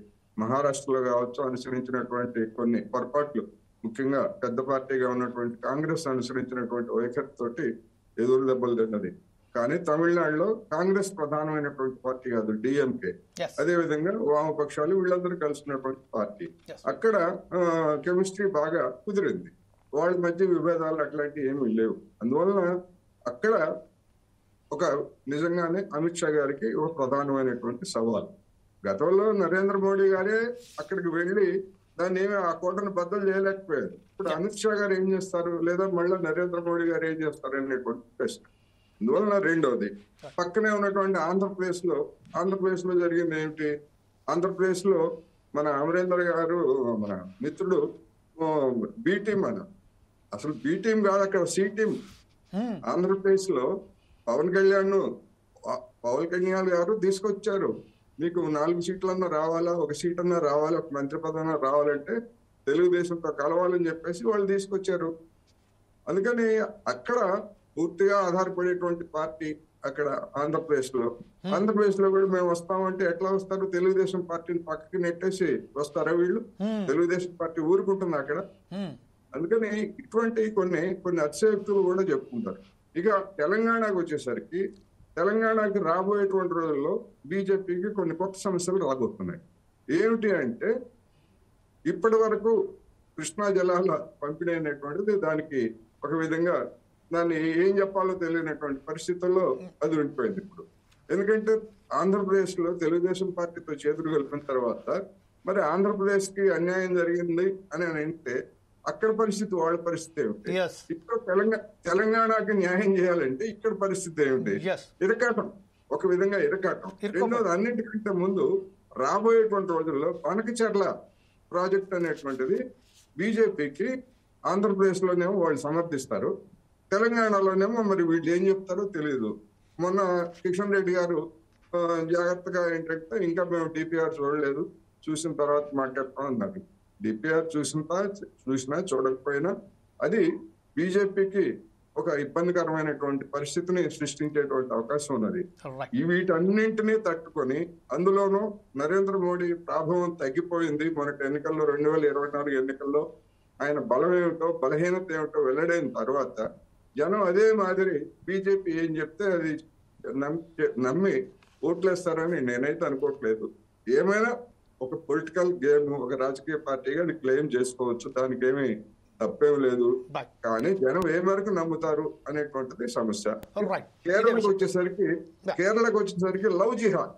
మహారాష్ట్రలో కావచ్చు అనుసరించినటువంటి కొన్ని పొరపాట్లు, ముఖ్యంగా పెద్ద పార్టీగా ఉన్నటువంటి కాంగ్రెస్ అనుసరించినటువంటి వైఖరి తోటి ఎదురు దెబ్బలు తిన్నది. కానీ తమిళనాడులో కాంగ్రెస్ ప్రధానమైనటువంటి పార్టీ కాదు, డిఎంకే, అదే విధంగా వామపక్షాలు వీళ్ళందరూ కలిసినటువంటి పార్టీ. అక్కడ కెమిస్ట్రీ బాగా కుదిరింది, వాళ్ళ మధ్య విభేదాలు అట్లాంటివి ఏమీ లేవు. అందువలన అక్కడ ఒక నిజంగానే అమిత్ షా గారికి ఒక ప్రధానమైనటువంటి సవాల్. గతంలో నరేంద్ర మోడీ గారే అక్కడికి వెళ్ళి దాన్ని ఏమి ఆ కోటను బద్దలు చేయలేకపోయారు. ఇప్పుడు అమిత్ షా గారు ఏం చేస్తారు, లేదా మళ్ళీ నరేంద్ర మోడీ గారు ఏం చేస్తారు అనేటువంటి ప్రశ్న. అందువలన రెండవది, పక్కనే ఉన్నటువంటి ఆంధ్రప్రదేశ్ లో జరిగింది ఏమిటి? ఆంధ్రప్రదేశ్ లో మన అమరేందర్ గారు, మన మిత్రుడు బి టీం, అసలు బి టీం కాదు, అక్కడ సి టీం. ఆంధ్రప్రదేశ్ లో పవన్ కళ్యాణ్ గారు తీసుకొచ్చారు, మీకు 4 సీట్లన్నా రావాలా, 1 సీట్ అన్నా రావాలా, ఒక మంత్రి పదవి రావాలంటే తెలుగుదేశంతో కలవాలని చెప్పేసి వాళ్ళు తీసుకొచ్చారు. అందుకని అక్కడ పూర్తిగా ఆధారపడేటువంటి పార్టీ అక్కడ ఆంధ్రప్రదేశ్ లో కూడా మేము వస్తామంటే ఎట్లా వస్తారు? తెలుగుదేశం పార్టీని పక్కకి నెట్టేసి వస్తారా వీళ్ళు? తెలుగుదేశం పార్టీ ఊరుకుంటుంది అక్కడ. అందుకని ఇటువంటి కొన్ని అతిశయోక్తులు కూడా చెప్పుకుంటారు. ఇక తెలంగాణకు వచ్చేసరికి తెలంగాణకి రాబోయేటువంటి రోజుల్లో బీజేపీకి కొన్ని కొత్త సమస్యలు రాబోతున్నాయి. ఏమిటి అంటే, ఇప్పటి వరకు కృష్ణా జలాల పంపిణీ అనేటువంటిది దానికి ఒక విధంగా దాన్ని ఏం చెప్పాలో తెలియనటువంటి పరిస్థితుల్లో అది ఉండిపోయింది ఇప్పుడు. ఎందుకంటే ఆంధ్రప్రదేశ్ లో తెలుగుదేశం పార్టీతో చేతులు కలిపిన తర్వాత మరి ఆంధ్రప్రదేశ్ కి అన్యాయం జరిగింది అని అంటే అక్కడ పరిస్థితి వాళ్ళ పరిస్థితి ఏమిటి? ఇక్కడ తెలంగాణకి న్యాయం చేయాలంటే ఇక్కడ పరిస్థితి ఏమిటి? ఇరకాటం, ఒక విధంగా ఇరకాటం. రెండోది, అన్నిటికంటే ముందు రాబోయేటువంటి రోజుల్లో పనకచెర్ల ప్రాజెక్ట్ అనేటువంటిది బీజేపీకి ఆంధ్రప్రదేశ్ లోనేమో వాళ్ళు సమర్థిస్తారు, తెలంగాణలోనేమో మరి వీళ్ళు ఏం చెప్తారో తెలియదు. మొన్న కిషన్ రెడ్డి గారు జాగ్రత్తగా ఏంటంటే ఇంకా మేము డిపిఆర్ చూడలేదు, చూసిన తర్వాత మాట్లాడతాం అన్నారు. డిపిఆర్ చూసినా చూడకపోయినా అది బీజేపీకి ఒక ఇబ్బందికరమైనటువంటి పరిస్థితిని సృష్టించేటువంటి అవకాశం ఉన్నది. వీటన్నింటినీ తట్టుకొని, అందులోనూ నరేంద్ర మోడీ ప్రాభవం తగ్గిపోయింది మొన్నటి ఎన్నికల్లో, 2024 ఎన్నికల్లో ఆయన బలం ఏమిటో బలహీనత ఏమిటో వెల్లడైన తర్వాత జనం అదే మాదిరి బీజేపీ ఏం చెప్తే అది నమ్మి ఓట్లేస్తారని నేనైతే అనుకోవట్లేదు. ఏమైనా ఒక పొలిటికల్ గేమ్, ఒక రాజకీయ పార్టీగా క్లెయిమ్ చేసుకోవచ్చు, దానికి ఏమి తప్పేం లేదు. కానీ జనం ఏ మేరకు నమ్ముతారు అనేటువంటిది సమస్య. కేరళకు వచ్చేసరికి లవ్ జిహాద్,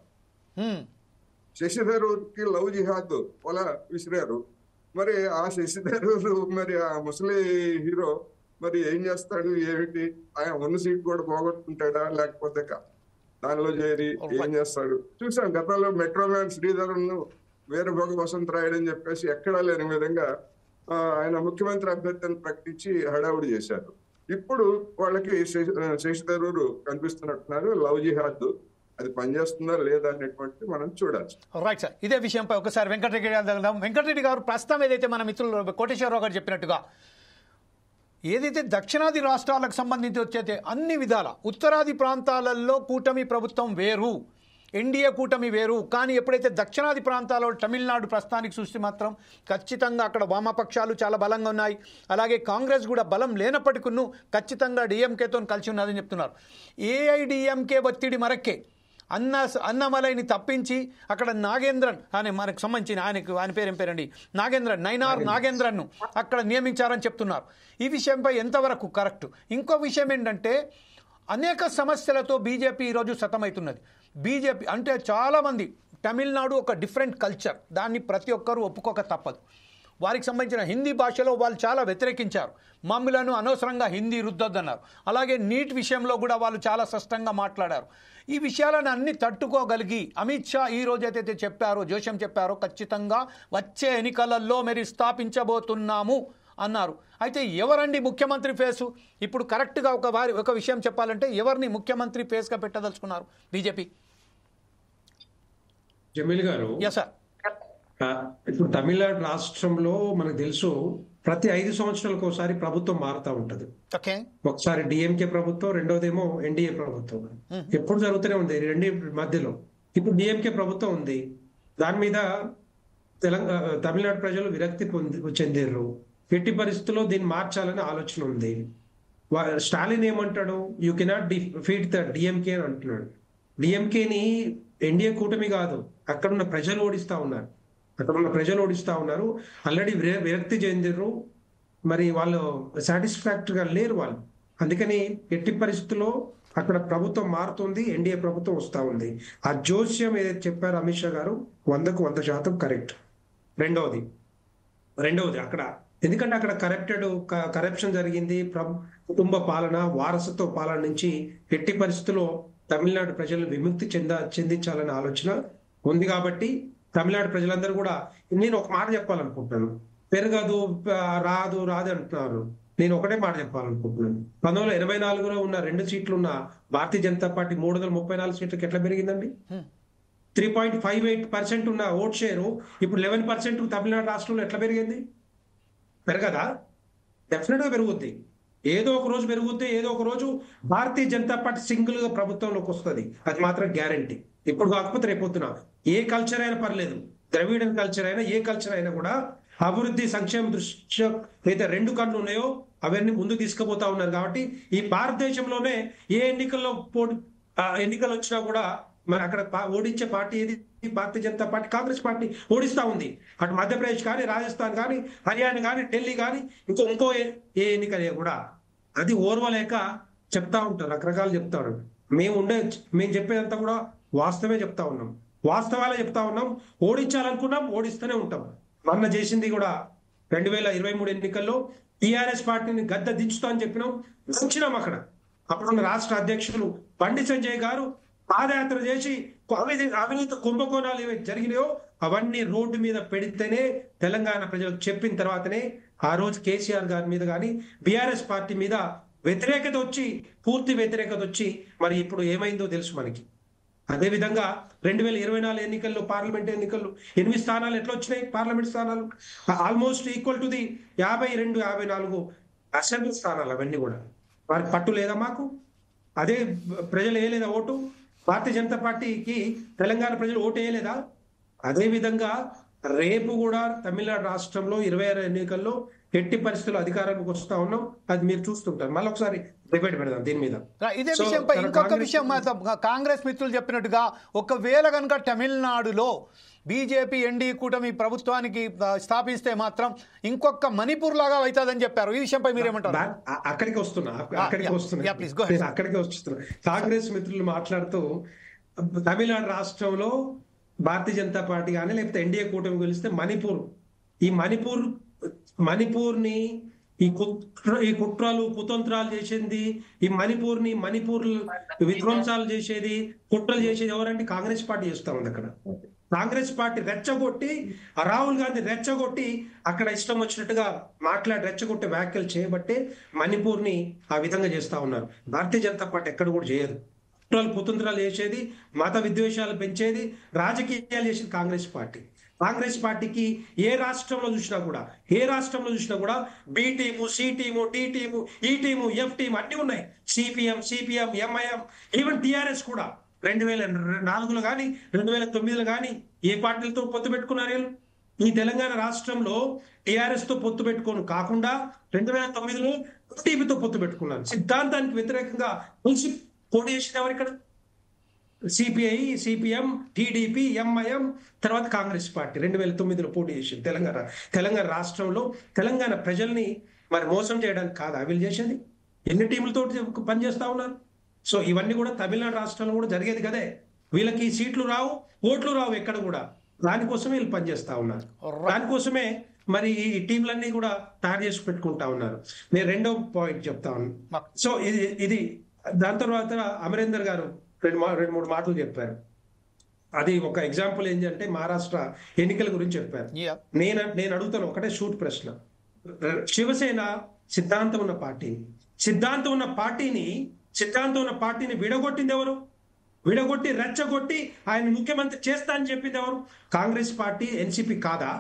శశిధరూర్కి లవ్ జిహాద్ వాళ్ళ విసిరారు. మరి ఆ శశిధరూర్ మరి ఆ ముసలి హీరో మరి ఏం చేస్తాడు ఏమిటి? ఆయన ఉన్న సీట్ కూడా పోగొట్టుకుంటాడా, లేకపోతే దానిలో చేరి ఏం చేస్తాడు? చూసాం గతంలో మెట్రోమ్యాన్ శ్రీధరన్ వీరభోగ వసంతరాయుడు అని చెప్పేసి ఎక్కడా లేని విధంగా ఆయన ముఖ్యమంత్రి అభ్యర్థిని ప్రకటించి హడావుడి చేశారు. ఇప్పుడు వాళ్ళకి శశిధరూర్ కనిపిస్తున్నట్టున్నారు. లవ్ జిహాద్ అది పనిచేస్తుందా లేదా అనేటువంటి మనం చూడాలి. రైట్ సార్, ఇదే విషయంపై ఒకసారి వెంకటరెడ్డి గారు వెంకటరెడ్డి గారు ప్రస్తుతం ఏదైతే మన మిత్రులు కోటేశ్వరరావు గారు చెప్పినట్టుగా ఏదైతే దక్షిణాది రాష్ట్రాలకు సంబంధించి వచ్చే అన్ని విధాల ఉత్తరాది ప్రాంతాలలో కూటమి ప్రభుత్వం వేరు, ఎన్డీఏ కూటమి వేరు. కానీ ఎప్పుడైతే దక్షిణాది ప్రాంతాల్లో తమిళనాడు ప్రస్తుతానికి చూస్తే మాత్రం ఖచ్చితంగా అక్కడ వామపక్షాలు చాలా బలంగా ఉన్నాయి. అలాగే కాంగ్రెస్ కూడా బలం లేనప్పటికీ ఖచ్చితంగా డిఎంకేతో కలిసి ఉన్నదని చెప్తున్నారు. ఏఐడిఎంకే ఒత్తిడి మరక్కే అన్నమలైని తప్పించి అక్కడ నాగేంద్రన్ అనే మనకు సంబంధించిన ఆయన పేరేం పేరండి నైనార్ నాగేంద్రన్ను అక్కడ నియమించారని చెప్తున్నారు. ఈ విషయంపై ఎంతవరకు కరెక్ట్? ఇంకో విషయం ఏంటంటే అనేక సమస్యలతో బీజేపీ ఈరోజు సతమవుతున్నది. బీజేపీ అంటే చాలామంది తమిళనాడు ఒక డిఫరెంట్ కల్చర్, దాన్ని ప్రతి ఒక్కరూ ఒప్పుకోక తప్పదు. వారికి సంబంధించిన హిందీ భాషలో వాళ్ళు చాలా వ్యతిరేకించారు. మమ్మలను అనవసరంగా హిందీ రుద్దొద్దన్నారు. అలాగే నీట్ విషయంలో కూడా వాళ్ళు చాలా స్పష్టంగా మాట్లాడారు. ఈ విషయాలను అన్ని తట్టుకోగలిగి అమిత్ షా ఈ రోజు అయితే చెప్పారో, జోషం చెప్పారో, ఖచ్చితంగా వచ్చే ఎన్నికలలో మరి స్థాపించబోతున్నాము అన్నారు. అయితే ఎవరండి ముఖ్యమంత్రి ఫేసు? ఇప్పుడు కరెక్ట్గా ఒక విషయం చెప్పాలంటే ఎవరిని ముఖ్యమంత్రి ఫేస్గా పెట్టదలుచుకున్నారు బీజేపీ? జమీల్ గారు, సార్, ఇప్పుడు తమిళనాడు రాష్ట్రంలో మనకు తెలుసు ప్రతి 5 సంవత్సరాలకు ఒకసారి ప్రభుత్వం మారుతూ ఉంటది. ఒకసారి డిఎంకే ప్రభుత్వం, రెండోదేమో ఎన్డీఏ ప్రభుత్వం. ఎప్పుడు జరుగుతూనే ఉంది రెండు మధ్యలో. ఇప్పుడు డిఎంకే ప్రభుత్వం ఉంది, దాని మీద తమిళనాడు ప్రజలు విరక్తి చెందిర్రు. ఎట్టి పరిస్థితుల్లో దీన్ని మార్చాలని ఆలోచన ఉంది. స్టాలిన్ ఏమంటాడు? You cannot defeat the DMK అని అంటున్నాడు. డిఎంకేని ఎన్డీఏ కూటమి కాదు, అక్కడున్న ప్రజలు ఓడిస్తా ఉన్నారు. ఆల్రెడీ విరక్తి చెందిర్రు. మరి వాళ్ళు సాటిస్ఫాక్టరీగా లేరు వాళ్ళు. అందుకని ఎట్టి పరిస్థితుల్లో అక్కడ ప్రభుత్వం మారుతుంది, ఎన్డీఏ ప్రభుత్వం వస్తూ ఉంది. ఆ జోస్యం ఏదైతే చెప్పారో అమిత్ షా గారు 100% కరెక్ట్. రెండవది అక్కడ ఎందుకంటే అక్కడ కరప్షన్ జరిగింది. కుటుంబ పాలన, వారసత్వ పాలన నుంచి ఎట్టి పరిస్థితుల్లో తమిళనాడు ప్రజలను విముక్తి చెందించాలనే ఆలోచన ఉంది. కాబట్టి తమిళనాడు ప్రజలందరూ కూడా, నేను ఒక మాట చెప్పాలనుకుంటున్నాను, పెరగదు రాదు అంటున్నారు. నేను ఒకటే మాట చెప్పాలనుకుంటున్నాను. 1984లో ఉన్న 2 సీట్లు ఉన్న భారతీయ జనతా పార్టీ 334 సీట్లకు ఎట్లా పెరిగిందండి? 3.58% ఉన్న ఓట్ షేరు ఇప్పుడు 11% తమిళనాడు రాష్ట్రంలో ఎట్లా పెరిగింది? పెరగదా? డెఫినెట్ గా పెరుగుద్ది. ఏదో ఒక రోజు పెరుగుద్ది, ఏదో ఒక రోజు భారతీయ జనతా పార్టీ సింగిల్ గా ప్రభుత్వంలోకి వస్తుంది, అది మాత్రం గ్యారంటీ. ఇప్పుడు కాకపోతే రేపొద్దున ఏ కల్చర్ అయినా పర్లేదు, ద్రవిడన్ కల్చర్ అయినా ఏ కల్చర్ అయినా కూడా అభివృద్ధి సంక్షేమ దృష్ట్యా అయితే రెండు కళ్ళు ఉన్నాయో అవన్నీ ముందు తీసుకుపోతా ఉన్నారు. కాబట్టి ఈ భారతదేశంలోనే ఏ ఎన్నికలు వచ్చినా కూడా మరి అక్కడ ఓడించే పార్టీ ఏది? భారతీయ జనతా పార్టీ, కాంగ్రెస్ పార్టీ ఓడిస్తా ఉంది. అటు మధ్యప్రదేశ్ కానీ, రాజస్థాన్ కానీ, హర్యానా కానీ, ఢిల్లీ కానీ, ఇంకో ఏ ఎన్నికలే కూడా అది ఓర్వలేక చెప్తా ఉంటారు, రకరకాలు చెప్తారు. మేము చెప్పేదంతా కూడా వాస్తవమే చెప్తా ఉన్నాం, వాస్తవాలే చెప్తా ఉన్నాం. ఓడించాలనుకున్నాం, ఓడిస్తూనే ఉంటాం. మొన్న చేసింది కూడా 2023 ఎన్నికల్లో టిఆర్ఎస్ పార్టీని గద్ద దించుతా అని చెప్పినాం, దించినాం. అప్పుడున్న రాష్ట్ర అధ్యక్షులు బండి సంజయ్ గారు పాదయాత్ర చేసి అవినీతి కుంభకోణాలు ఏవైతే జరిగినాయో అవన్నీ రోడ్డు మీద పెడితేనే తెలంగాణ ప్రజలకు చెప్పిన తర్వాతనే ఆ రోజు కేసీఆర్ గారి మీద కానీ బీఆర్ఎస్ పార్టీ మీద వ్యతిరేకత వచ్చి, పూర్తి వ్యతిరేకత వచ్చి మరి ఇప్పుడు ఏమైందో తెలుసు మనకి. అదేవిధంగా 2024 ఎన్నికల్లో, పార్లమెంట్ ఎన్నికల్లో 8 స్థానాలు ఎట్లా వచ్చినాయి? పార్లమెంట్ స్థానాలు almost equal to the 52-54 assembly స్థానాలు. అవన్నీ కూడా వారికి పట్టు లేదా మాకు? అదే ప్రజలు వేయలేదా ఓటు? భారతీయ జనతా పార్టీకి తెలంగాణ ప్రజలు ఓటు వేయలేదా? అదే విధంగా రేపు కూడా తమిళనాడు రాష్ట్రంలో 26 ఎన్నికల్లో ఎట్టి పరిస్థితుల్లో అధికారానికి వస్తా ఉన్నాం. అది మీరు చూస్తుంటారు. మళ్ళీ ఒకసారి డిబేట్ పెడదాం దీని మీద. ఇదే విషయంపై ఇంకొక విషయం, కాంగ్రెస్ మిత్రులు చెప్పినట్టుగా ఒకవేళ కనుక తమిళనాడులో బీజేపీ ఎన్డీఏ కూటమి ప్రభుత్వానికి స్థాపిస్తే మాత్రం ఇంకొక మణిపూర్ లాగా అవుతుందని చెప్పారు. ఈ విషయంపై మీరేమంటారు? అక్కడికి వస్తున్నా. కాంగ్రెస్ మిత్రులు మాట్లాడుతూ తమిళనాడు రాష్ట్రంలో భారతీయ జనతా పార్టీ కానీ లేకపోతే ఎన్డీఏ కూటమి గెలిస్తే మణిపూర్ని ఈ కుట్రలు కుతంత్రాలు చేసింది, ఈ మణిపూర్ విధ్వంసాలు చేసేది, కుట్రలు చేసేది ఎవరంటే కాంగ్రెస్ పార్టీ చేస్తా ఉంది. అక్కడ కాంగ్రెస్ పార్టీ రెచ్చగొట్టి, రాహుల్ గాంధీ రెచ్చగొట్టి అక్కడ ఇష్టం వచ్చినట్టుగా రెచ్చగొట్టే వ్యాఖ్యలు చేయబట్టే మణిపూర్ని ఆ విధంగా చేస్తా ఉన్నారు. భారతీయ జనతా పార్టీ ఎక్కడ కూడా చేయదు. కుట్రలు కుతంత్రాలు చేసేది, మత విద్వేషాలు పెంచేది, రాజకీయాలు చేసేది కాంగ్రెస్ పార్టీ. కాంగ్రెస్ పార్టీకి ఏ రాష్ట్రంలో చూసినా కూడా B team, C team, D team, E team, F team అన్ని ఉన్నాయి. సిపిఎం, ఎంఐఎం, ఈవెన్ టిఆర్ఎస్ కూడా 2004లో కానీ 2009లో కానీ ఏ పార్టీలతో పొత్తు పెట్టుకున్నారు? ఈ తెలంగాణ రాష్ట్రంలో టిఆర్ఎస్ తో పొత్తు పెట్టుకోను కాకుండా 2009లో టీపీతో పొత్తు పెట్టుకున్నారు. సిద్ధాంతానికి వ్యతిరేకంగా కలిసి పోటీ చేసింది ఎవరు ఇక్కడ? సిపిఐ, సిపిఎం, టీడీపీ, ఎంఐఎం, తర్వాత కాంగ్రెస్ పార్టీ 2009లో పోటీ చేసింది. తెలంగాణ రాష్ట్రంలో తెలంగాణ ప్రజల్ని మరి మోసం చేయడానికి కాదా వీళ్ళు చేసేది? ఎన్ని టీములతో పనిచేస్తా ఉన్నారు? సో ఇవన్నీ కూడా తమిళనాడు రాష్ట్రంలో కూడా జరిగేది కదే. వీళ్ళకి సీట్లు రావు, ఓట్లు రావు ఎక్కడ కూడా. దానికోసమే వీళ్ళు పనిచేస్తా ఉన్నారు. దానికోసమే మరి ఈ టీంలన్నీ కూడా తయారు చేసి పెట్టుకుంటా ఉన్నారు. నేను రెండో పాయింట్ చెప్తా ఉన్నాను. సో ఇది దాని తర్వాత అమరేందర్ గారు రెండు మూడు మాటలు చెప్పారు. అది ఒక ఎగ్జాంపుల్ ఏంటంటే మహారాష్ట్ర ఎన్నికల గురించి చెప్పారు. నేను అడుగుతాను ఒకటే షూట్ ప్రశ్న. శివసేన సిద్ధాంతం ఉన్న పార్టీని విడగొట్టింది ఎవరు? విడగొట్టి రెచ్చగొట్టి ఆయన ముఖ్యమంత్రి చేస్తా అని చెప్పింది ఎవరు? కాంగ్రెస్ పార్టీ. ఎన్సీపీ కాదా?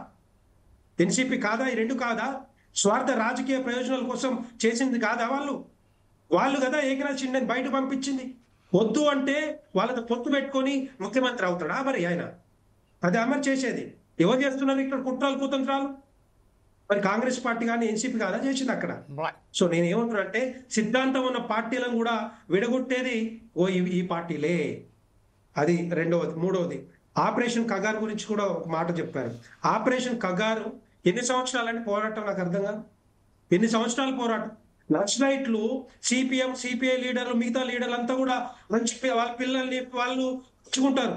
ఈ రెండు కాదా? స్వార్థ రాజకీయ ప్రయోజనాల కోసం చేసింది కాదా? వాళ్ళు కదా ఏకనాథ్ షిండేని బయట పంపించింది. వద్దు అంటే వాళ్ళతో పొత్తు పెట్టుకొని ముఖ్యమంత్రి అవుతాడా మరి ఆయన? అది అమలు చేసేది ఎవరు చేస్తున్నారు ఇక్కడ కుట్రలు కుతంత్రాలు? మరి కాంగ్రెస్ పార్టీ కానీ ఎన్సీపీ కాదా చేసింది అక్కడ? సో నేను ఏమంటున్నా అంటే సిద్ధాంతం ఉన్న పార్టీలను కూడా విడగొట్టేది ఈ పార్టీలే. అది రెండవది. మూడవది, ఆపరేషన్ కగారు గురించి కూడా ఒక మాట చెప్పారు. ఆపరేషన్ కగారు ఎన్ని సంవత్సరాలంటే పోరాటం నాకు అర్థం కాదు. ఎన్ని సంవత్సరాలు పోరాటం? నక్సలైట్లు, సిపిఎం, సిపిఐ లీడర్లు, మిగతా లీడర్లు అంతా కూడా మంచి వాళ్ళ పిల్లల్ని వాళ్ళు ఇచ్చుకుంటారు,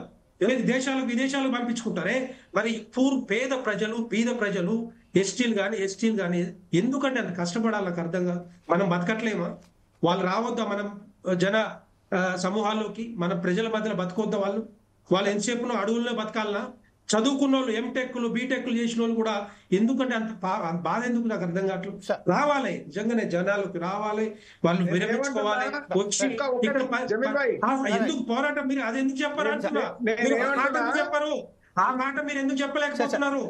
విదేశాలకు పంపించుకుంటారే. మరి పేద ప్రజలు, బీద ప్రజలు, ఎస్టీలు కానీ ఎందుకంటే అంత కష్టపడాలి నాకు అర్థం కాదు. మనం బతకట్లేమా? వాళ్ళు రావద్దా మనం జన సమూహాల్లోకి? మన ప్రజల మధ్యలో బతకొద్దా? వాళ్ళు ఎంతసేపు అడవుల్లో బతకాలనా? చదువుకున్న వాళ్ళు, ఎంటెక్లు, బీటెక్లు చేసిన వాళ్ళు కూడా ఎందుకంటే అంత బాధ ఎందుకు నాకు అర్థం కావట్లేదు. రావాలి, నిజంగానే జనాలకు రావాలి, వాళ్ళు విరమించుకోవాలి, వచ్చి ఎందుకు పోరాటం? మీరు అది ఎందుకు చెప్పారు అంటున్నా? చెప్పారు ఆ మాట మీరు ఎందుకు చెప్పలేకపోతున్నారు?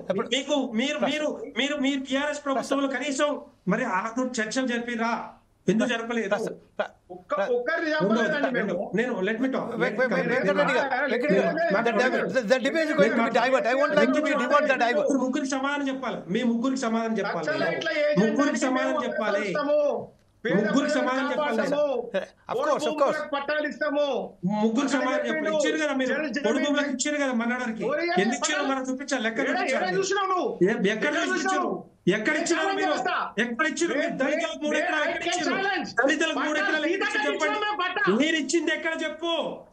మీరు టిఆర్ఎస్ ప్రభుత్వంలో కనీసం మరి ఆతో చర్చలు జరిపిరా? ఎందుకు జరపలేదు? ఒక్కరి చెప్పలేదండి మేము. నేను let me talk. ముగ్గురికి సమాధానం చెప్పాలి. మీ ముగ్గురికి సమాధానం చెప్పాలి. ముగ్గురికి సమాధానం చెప్పాలి. ముగ్గురికి సమాధానం చెప్పాలి. పట్టాలు ఇస్తాము. ముగ్గురు సమాధానం చెప్పాలి. ఇచ్చారు కదా మీరు, పొడుగులకు ఇచ్చారు కదా మన్నాడానికి. ఎందుకు ఇచ్చారు మనం చూపించాలి, లెక్క చూపించాలి. ఎక్కడ ఇచ్చారు, ఎక్కడ ఇచ్చినారు మీరు, ఎక్కడ ఇచ్చారు? దళితులకు 3 ఎకరాలు ఎక్కడ ఇచ్చారు? దళితులకు 3 ఎకరాలు ఎక్కడ ఇచ్చారు చెప్పండి. మీరు ఇచ్చింది ఎక్కడ చెప్పు?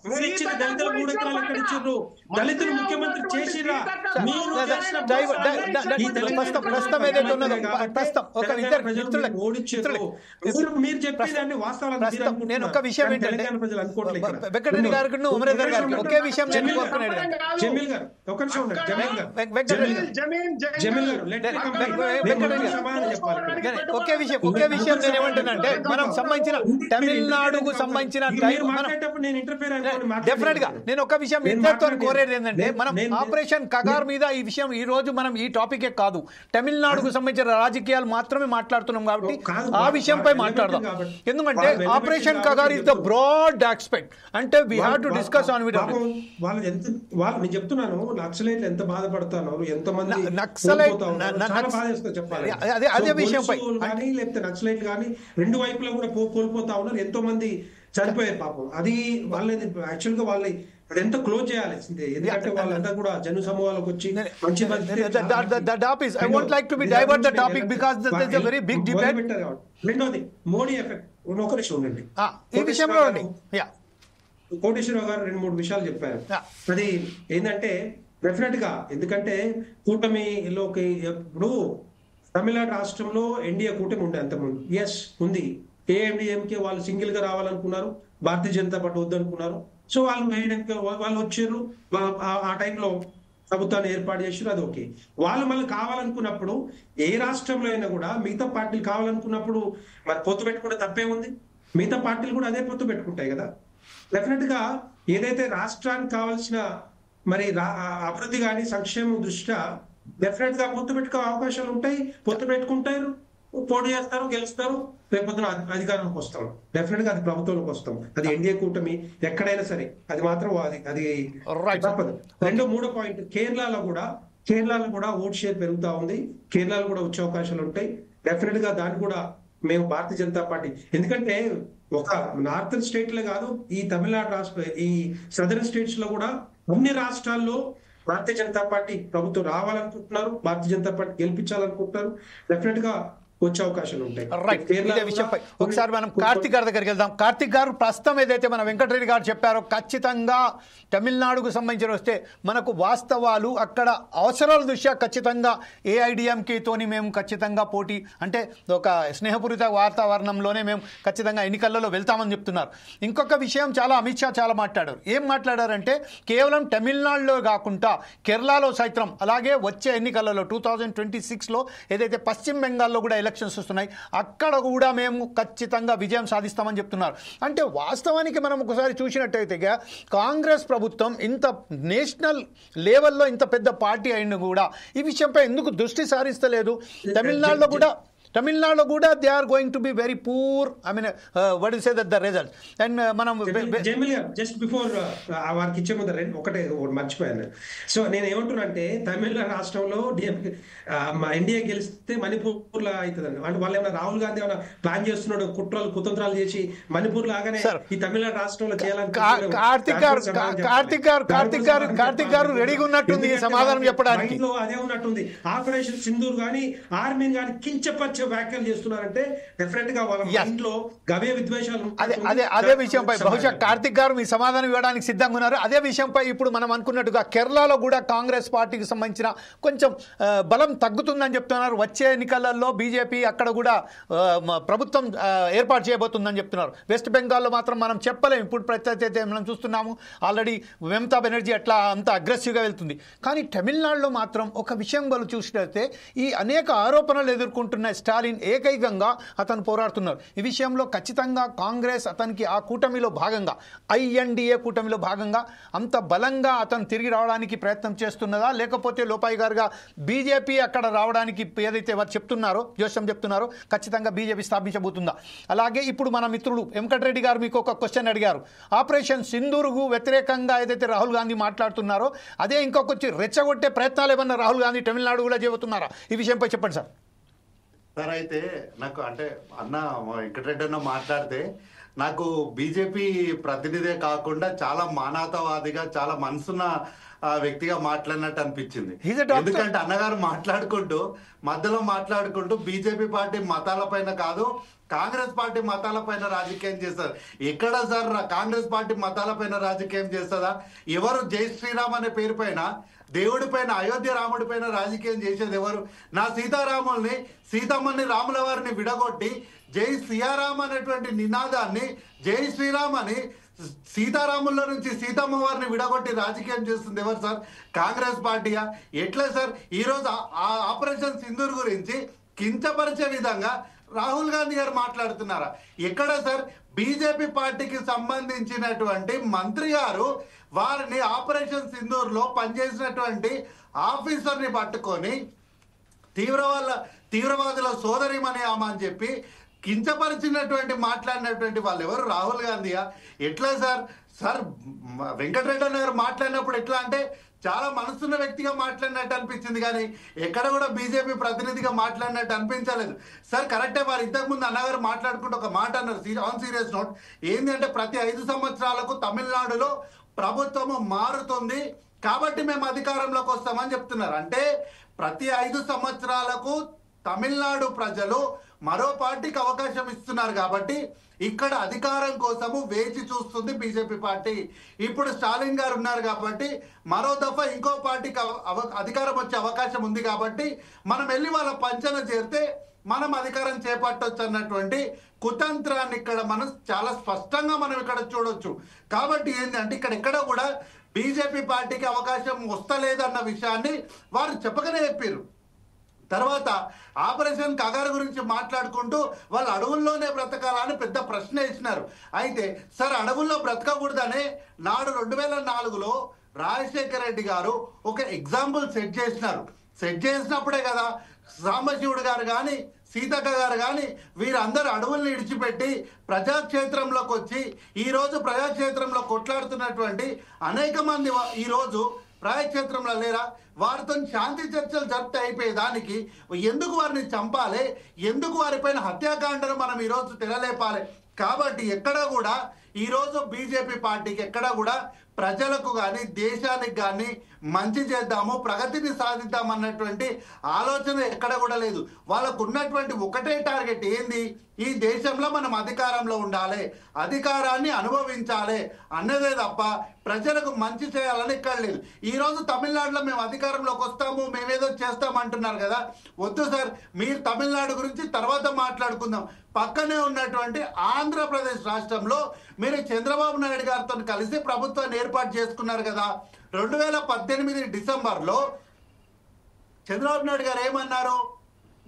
మీరు ఇచ్చింది దళితులకు 3 ఎకరాలు ఎక్కడ ఇచ్చారు? దళితులు ముఖ్యమంత్రి చేసిరా? మీరు చెప్పేదాన్ని వాస్తవాలు నేను ఒక విషయం ఏంటంటే వెంకటరెడ్డి గారికి ఉమరేద్ గారికి ఒకే విషయం నేను కోరుకున్నాడు. జమీల్ గారు ఒక నిమిషం ఉండండి. జమీల్ గారు ఒకే విషయం నేను ఏమంటున్నానంటే మనం సంబంధించిన తమిళనాడుకు సంబంధించిన డెఫినెట్ గా నేను ఒక విషయం ఇద్దరితో కోరేది ఏంటంటే మనం ఆపరేషన్ కగార్ మీద ఈ విషయం ఈ రోజు మనం ఈ టాపికే కాదు, తమిళనాడుకు సంబంధించిన రాజకీయాలు మాత్రమే మాట్లాడుతున్నాం కాబట్టి ఆ విషయంపై మాట్లాడదాం. ఎందుకంటే operation Kagar is the broad aspect, అంటే we have to discuss on it. వాళ్ళు నేను చెప్తున్నాను, నక్సలైట్లు ఎంత బాధపడతాను, ఎంతమంది చెప్పాలి. అదే విషయంపై లేకపోతే నక్సలైట్లు కానీ రెండు వైపులా కూడా కోల్పోతా ఉన్నారు, ఎంతో మంది చనిపోయారు పాపం. అది వాళ్ళది యాక్చువల్ గా వాళ్ళ ఎంత క్లోజ్ చేయాల్సిందే, ఎందుకంటే వాళ్ళంతా కూడా జన సమూహాలకు వచ్చి మంచి రెండోది మోడీ ఎఫెక్ట్. ఒక నిమిషం ఉండండి, ఈ విషయంలో కోటేశ్వరరావు గారు 2-3 విషయాలు చెప్పారు. అది ఏంటంటే డెఫినెట్ గా, ఎందుకంటే కూటమిలోకి ఇప్పుడు తమిళనాడు రాష్ట్రంలో ఎన్డీఏ కూటమి ఉండే అంతకుముందు, ఎస్ ఉంది. ఏఎండిఎంకే వాళ్ళు సింగిల్ గా రావాలనుకున్నారు, భారతీయ జనతా పార్టీ వద్దనుకున్నారు. సో వాళ్ళు వాళ్ళు వచ్చారు, ఆ టైంలో ప్రభుత్వాన్ని ఏర్పాటు చేసారు, అది ఓకే. వాళ్ళు మళ్ళీ కావాలనుకున్నప్పుడు ఏ రాష్ట్రంలో అయినా కూడా మిగతా పార్టీలు కావాలనుకున్నప్పుడు మరి పొత్తు పెట్టుకుంటే తప్పే ఉంది. మిగతా పార్టీలు కూడా అదే పొత్తు పెట్టుకుంటాయి కదా. డెఫినెట్ గా ఏదైతే రాష్ట్రానికి కావాల్సిన మరి అభివృద్ధి కానీ సంక్షేమం దృష్ట్యా డెఫినెట్ గా పొత్తు పెట్టుకునే అవకాశాలు ఉంటాయి. పొత్తు పెట్టుకుంటారు, పోటీ చేస్తారు, గెలుస్తారు, రేపొద్దున అధికారంలోకి వస్తాం. డెఫినెట్ గా అది ప్రభుత్వంలోకి వస్తాం, అది ఎన్డీఏ కూటమి ఎక్కడైనా సరే, అది మాత్రం అది తప్పదు. మూడో పాయింట్, కేరళలో కూడా ఓట్ షేర్ పెరుగుతా ఉంది. కేరళలో కూడా వచ్చే అవకాశాలు ఉంటాయి. డెఫినెట్ గా దాన్ని కూడా మేము భారతీయ జనతా పార్టీ, ఎందుకంటే ఒక నార్థన్ స్టేట్ లో కాదు, ఈ తమిళనాడు రాష్ట్ర ఈ సదరన్ స్టేట్స్ లో కూడా అన్ని రాష్ట్రాల్లో భారతీయ జనతా పార్టీ ప్రభుత్వం రావాలనుకుంటున్నారు, భారతీయ జనతా పార్టీ గెలిపించాలనుకుంటున్నారు. డెఫినెట్ గా వచ్చే అవకాశాలు ఉంటాయి. రైట్, ఇదే విషయంపై ఒకసారి మనం కార్తిక్ గారి దగ్గరికి వెళ్దాం. కార్తిక్ గారు, ప్రస్తుతం ఏదైతే మన వెంకటరెడ్డి గారు చెప్పారో ఖచ్చితంగా తమిళనాడుకు సంబంధించి వస్తే మనకు వాస్తవాలు అక్కడ అవసరాల దృష్ట్యా ఖచ్చితంగా ఏఐడిఎంకేతోని మేము ఖచ్చితంగా పోటీ, అంటే ఒక స్నేహపూరిత వాతావరణంలోనే మేము ఖచ్చితంగా ఎన్నికలలో వెళ్తామని చెప్తున్నారు. ఇంకొక విషయం చాలా అమిత్ షా చాలా మాట్లాడారు. ఏం మాట్లాడారంటే కేవలం తమిళనాడులో కాకుండా కేరళలో సైతం, అలాగే వచ్చే ఎన్నికలలో 2026లో ఏదైతే పశ్చిమ బెంగాల్లో కూడా ఎలక్షన్స్ వస్తున్నాయి, అక్కడ కూడా మేము ఖచ్చితంగా విజయం సాధిస్తామని చెప్తున్నారు. అంటే వాస్తవానికి మనం ఒకసారి చూసినట్టయితే కాంగ్రెస్ ప్రభుత్వం ఇంత నేషనల్ లెవెల్లో ఇంత పెద్ద పార్టీ అయిన కూడా ఈ విషయంపై ఎందుకు దృష్టి సారిస్తలేదు? తమిళనాడులో కూడా they are going to be very poor. I mean what is say that the result. And మనం జస్ట్ బిఫోర్ వారికి ఇచ్చే ముందు ఒకటే మర్చిపోయాను. సో నేను ఏమంటున్నానంటే తమిళనాడు రాష్ట్రంలో ఎన్డీఏ గెలిస్తే మణిపూర్ లా అవుతుందండి. అంటే వాళ్ళు ఏమైనా రాహుల్ గాంధీ ఏమైనా ప్లాన్ చేస్తున్నాడు, కుతంత్రాలు చేసి మణిపూర్ లాగానే ఈ తమిళనాడు రాష్ట్రంలో చేయాలని కార్తిక్ గారు రెడీగా ఉన్నట్టుంది సమాధానం చెప్పడానికి. అదే ఉన్నట్టుంది. ఆపరేషన్ సింధూర్ కానీ ఆర్మీని కానీ కించపరిచే వ్యాఖ్యలు చేస్తున్నారంటే డెఫినెట్ గా వాళ్ళ మైండ్ లో గవే విద్వేషాలు. అదే విషయంపై బహుశా కార్తిక్ గారు మీ సమాధానం ఇవ్వడానికి సిద్ధంగా ఉన్నారు. అదే విషయంపై ఇప్పుడు మనం అనుకున్నట్టుగా కేరళలో కూడా కాంగ్రెస్ పార్టీకి సంబంధించిన కొంచెం బలం తగ్గుతుందని చెప్తున్నారు. వచ్చే ఎన్నికలలో బీజేపీ అక్కడ కూడా ప్రభుత్వం ఏర్పాటు చేయబోతుందని చెప్తున్నారు. వెస్ట్ బెంగాల్లో మాత్రం మనం చెప్పలేము. ఇప్పుడు ప్రత్యేకత మనం చూస్తున్నాము, ఆల్రెడీ మమతా బెనర్జీ అట్లా అంత అగ్రెసివ్గా వెళ్తుంది. కానీ తమిళనాడులో మాత్రం ఒక విషయం వాళ్ళు చూసినట్లయితే ఈ అనేక ఆరోపణలు ఎదుర్కొంటున్న స్టాలిన్ ఏకైకంగా అతను పోరాడుతున్నారు. ఈ విషయంలో ఖచ్చితంగా కాంగ్రెస్ అతనికి ఆ కూటమిలో భాగంగా INDA కూటమిలో భాగంగా అంత బలంగా అతను తిరిగి రావడానికి ప్రయత్నం చేస్తున్నదా, లేకపోతే లోపాయి గారుగా బీజేపీ అక్కడ రావడానికి ఏదైతే వారు చెప్తున్నారో జోస్యం చెప్తున్నారో ఖచ్చితంగా బీజేపీ స్థాపించబోతుందా? అలాగే ఇప్పుడు మన మిత్రులు వెంకటరెడ్డి గారు మీకు ఒక క్వశ్చన్ అడిగారు. ఆపరేషన్ సింధూర్కు వ్యతిరేకంగా ఏదైతే రాహుల్ గాంధీ మాట్లాడుతున్నారో అదే ఇంకొక రెచ్చగొట్టే ప్రయత్నాలు ఏమన్నా రాహుల్ గాంధీ తమిళనాడు కూడా చెబుతున్నారా? ఈ విషయంపై చెప్పండి సార్. సార్ అయితే నాకు అంటే అన్న వెంకటరెడ్డి అన్న మాట్లాడితే నాకు బీజేపీ ప్రతినిధే కాకుండా చాలా మానవతావాదిగా చాలా మనసున్న వ్యక్తిగా మాట్లాడినట్టు అనిపించింది. ఎందుకంటే అన్నగారు మధ్యలో మాట్లాడుకుంటూ బీజేపీ పార్టీ మతాల పైన కాదు కాంగ్రెస్ పార్టీ మతాల పైన రాజకీయం చేస్తారు. ఎక్కడ సార్ కాంగ్రెస్ పార్టీ మతాల పైన రాజకీయం చేస్తుందా? ఎవరు జై శ్రీరామ్ అనే పేరు పైన దేవుడి పైన అయోధ్య రాముడి పైన రాజకీయం చేసేది ఎవరు? నా సీతారాముల్ని సీతమ్మని రాముల వారిని విడగొట్టి జై శ్రీరామ్ అనేటువంటి నినాదాన్ని జై శ్రీరామ్ అని సీతారాముల్లో నుంచి సీతమ్మ వారిని విడగొట్టి రాజకీయం చేస్తుంది ఎవరు సార్? కాంగ్రెస్ పార్టీయా? ఎట్లా సార్ ఈరోజు ఆపరేషన్ సింధూర్ గురించి కించపరిచే విధంగా రాహుల్ గాంధీ గారు మాట్లాడుతున్నారా? ఎక్కడ సార్ బీజేపీ పార్టీకి సంబంధించినటువంటి మంత్రి గారు వారిని ఆపరేషన్ సింధూర్ లో పనిచేసినటువంటి ఆఫీసర్ని పట్టుకొని తీవ్రవాదుల సోదరిమని ఆమె అని చెప్పి కించపరిచినటువంటి మాట్లాడినటువంటి వాళ్ళు ఎవరు? రాహుల్ గాంధీయా? ఎట్లా సార్ వెంకటరెడ్డి గారు మాట్లాడినప్పుడు ఎట్లా అంటే చాలా మనసున్న వ్యక్తిగా మాట్లాడినట్టు అనిపించింది, కానీ ఎక్కడ కూడా బీజేపీ ప్రతినిధిగా మాట్లాడినట్టు అనిపించలేదు. సార్ కరెక్టే, వారు ఇంతకుముందు అన్నగారు మాట్లాడుకుంటూ ఒక మాట అన్నారు ఆన్ సీరియస్ నోట్. ఏంటి అంటే ప్రతి 5 సంవత్సరాలకు తమిళనాడులో ప్రభుత్వము మారుతుంది కాబట్టి మేము అధికారంలోకి వస్తామని చెప్తున్నారు. అంటే ప్రతి 5 సంవత్సరాలకు తమిళనాడు ప్రజలు మరో పార్టీకి అవకాశం ఇస్తున్నారు కాబట్టి ఇక్కడ అధికారం కోసము వేచి చూస్తుంది బీజేపీ పార్టీ. ఇప్పుడు స్టాలిన్ గారు ఉన్నారు కాబట్టి మరో దఫా ఇంకో పార్టీకి అధికారం వచ్చే అవకాశం ఉంది కాబట్టి మనం వెళ్ళి వాళ్ళ పంచన చేరితే మనం అధికారం చేపట్టొచ్చు అన్నటువంటి కుతంత్రాన్ని ఇక్కడ మనం చాలా స్పష్టంగా మనం ఇక్కడ చూడొచ్చు. కాబట్టి ఏంటంటే ఇక్కడ ఎక్కడ కూడా బీజేపీ పార్టీకి అవకాశం వస్తలేదన్న విషయాన్ని వారు చెప్పకనే చెప్పారు. తర్వాత ఆపరేషన్ కగారు గురించి మాట్లాడుకుంటూ వాళ్ళు అడవుల్లోనే బ్రతకాలని పెద్ద ప్రశ్న ఇచ్చినారు. అయితే సార్ అడవుల్లో బ్రతకకూడదనే నాడు 2004లో రాజశేఖర రెడ్డి గారు ఒక ఎగ్జాంపుల్ సెట్ చేసినారు. సెట్ చేసినప్పుడే కదా సాంబశివుడు గారు కానీ సీతక్క గారు కానీ వీరందరూ అడవుల్ని విడిచిపెట్టి ప్రజాక్షేత్రంలోకి వచ్చి ఈరోజు ప్రజాక్షేత్రంలో కొట్లాడుతున్నటువంటి అనేక మంది ఈరోజు ప్రజాక్షేత్రంలో లేరా? వారితో శాంతి చర్చలు జరిపితే అయిపోయేదానికి ఎందుకు వారిని చంపాలి? ఎందుకు వారిపైన హత్యాకాండను మనం ఈరోజు తెరలేపాలి? కాబట్టి ఎక్కడా కూడా ఈరోజు బీజేపీ పార్టీకి ఎక్కడా కూడా ప్రజలకు కానీ దేశానికి కానీ మంచి చేద్దాము ప్రగతిని సాధిద్దాం అన్నటువంటి ఆలోచన ఎక్కడ కూడా లేదు. వాళ్ళకు ఉన్నటువంటి ఒకటే టార్గెట్ ఏంది? ఈ దేశంలో మనం అధికారంలో ఉండాలి, అధికారాన్ని అనుభవించాలి అన్నదే తప్ప ప్రజలకు మంచి చేయాలని ఇక్కడ లేదు. ఈరోజు తమిళనాడులో మేము అధికారంలోకి వస్తాము మేమేదో చేస్తాం అంటున్నారు కదా. వద్దు సార్, మీరు తమిళనాడు గురించి తర్వాత మాట్లాడుకుందాం. పక్కనే ఉన్నటువంటి ఆంధ్రప్రదేశ్ రాష్ట్రంలో మీరు చంద్రబాబు నాయుడు గారితో కలిసి ప్రభుత్వాన్ని ఏర్పాటు చేసుకున్నారు కదా. 2018 డిసెంబర్లో చంద్రబాబు నాయుడు గారు ఏమన్నారు?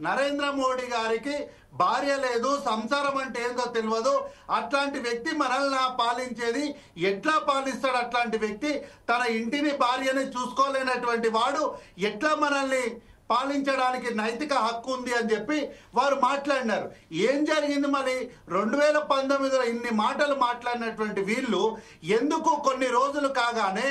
నరేంద్ర మోడీ గారికి భార్య లేదు, సంసారం అంటే ఏందో తెలియదు, అట్లాంటి వ్యక్తి మనల్ని పాలించేది ఎట్లా పాలిస్తాడు? అట్లాంటి వ్యక్తి తన ఇంటిని భార్యని చూసుకోలేనటువంటి వాడు ఎట్లా మనల్ని పాలించడానికి నైతిక హక్కు ఉంది అని చెప్పి వారు మాట్లాడినారు. ఏం జరిగింది మరి? 2019లో ఇన్ని మాటలు మాట్లాడినటువంటి వీళ్ళు ఎందుకు కొన్ని రోజులు కాగానే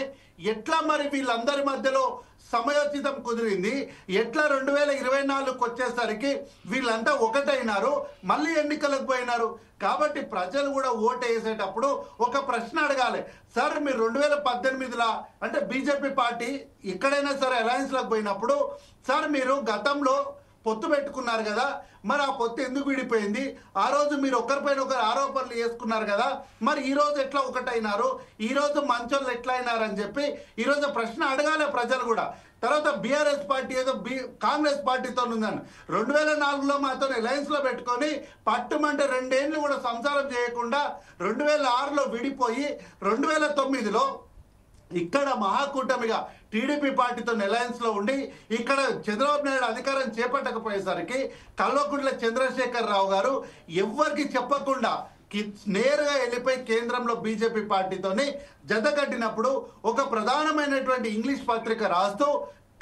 ఎట్లా మరి వీళ్ళందరి మధ్యలో సమయోచితం కుదిరింది? ఎట్లా 2024కు వచ్చేసరికి వీళ్ళంతా ఒకటైనారు, మళ్ళీ ఎన్నికలకు పోయినారు? కాబట్టి ప్రజలు కూడా ఓటు వేసేటప్పుడు ఒక ప్రశ్న అడగాలి. సార్ మీరు 2018లో అంటే బీజేపీ పార్టీ ఎక్కడైనా సరే అలయన్స్లోకి పోయినప్పుడు సార్ మీరు గతంలో పొత్తు పెట్టుకున్నారు కదా, మరి ఆ పొత్తు ఎందుకు విడిపోయింది? ఆ రోజు మీరు ఒకరిపైన ఒకరు ఆరోపణలు చేసుకున్నారు కదా, మరి ఈ రోజు ఎట్లా ఒకటైనారు? ఈ రోజు మంచోళ్ళు ఎట్లా అయినారని చెప్పి ఈరోజు ప్రశ్న అడగాలి ప్రజలు కూడా. తర్వాత బీఆర్ఎస్ పార్టీ ఏదో కాంగ్రెస్ పార్టీతో ఉందని 2004లో మాతో అలయన్స్ లో పెట్టుకొని పట్టుమంటే 2 ఏళ్ళు కూడా సంసారం చేయకుండా 2006లో విడిపోయి 2009లో ఇక్కడ మహాకూటమిగా టీడీపీ పార్టీతో అలయన్స్ లో ఉండి ఇక్కడ చంద్రబాబు నాయుడు అధికారం చేపట్టకపోయేసరికి కల్వకుంట్ల చంద్రశేఖర్ రావు గారు ఎవ్వరికి చెప్పకుండా నేరుగా వెళ్ళిపోయి కేంద్రంలో బీజేపీ పార్టీతోని జతకట్టినప్పుడు ఒక ప్రధానమైనటువంటి ఇంగ్లీష్ పత్రిక రాస్తూ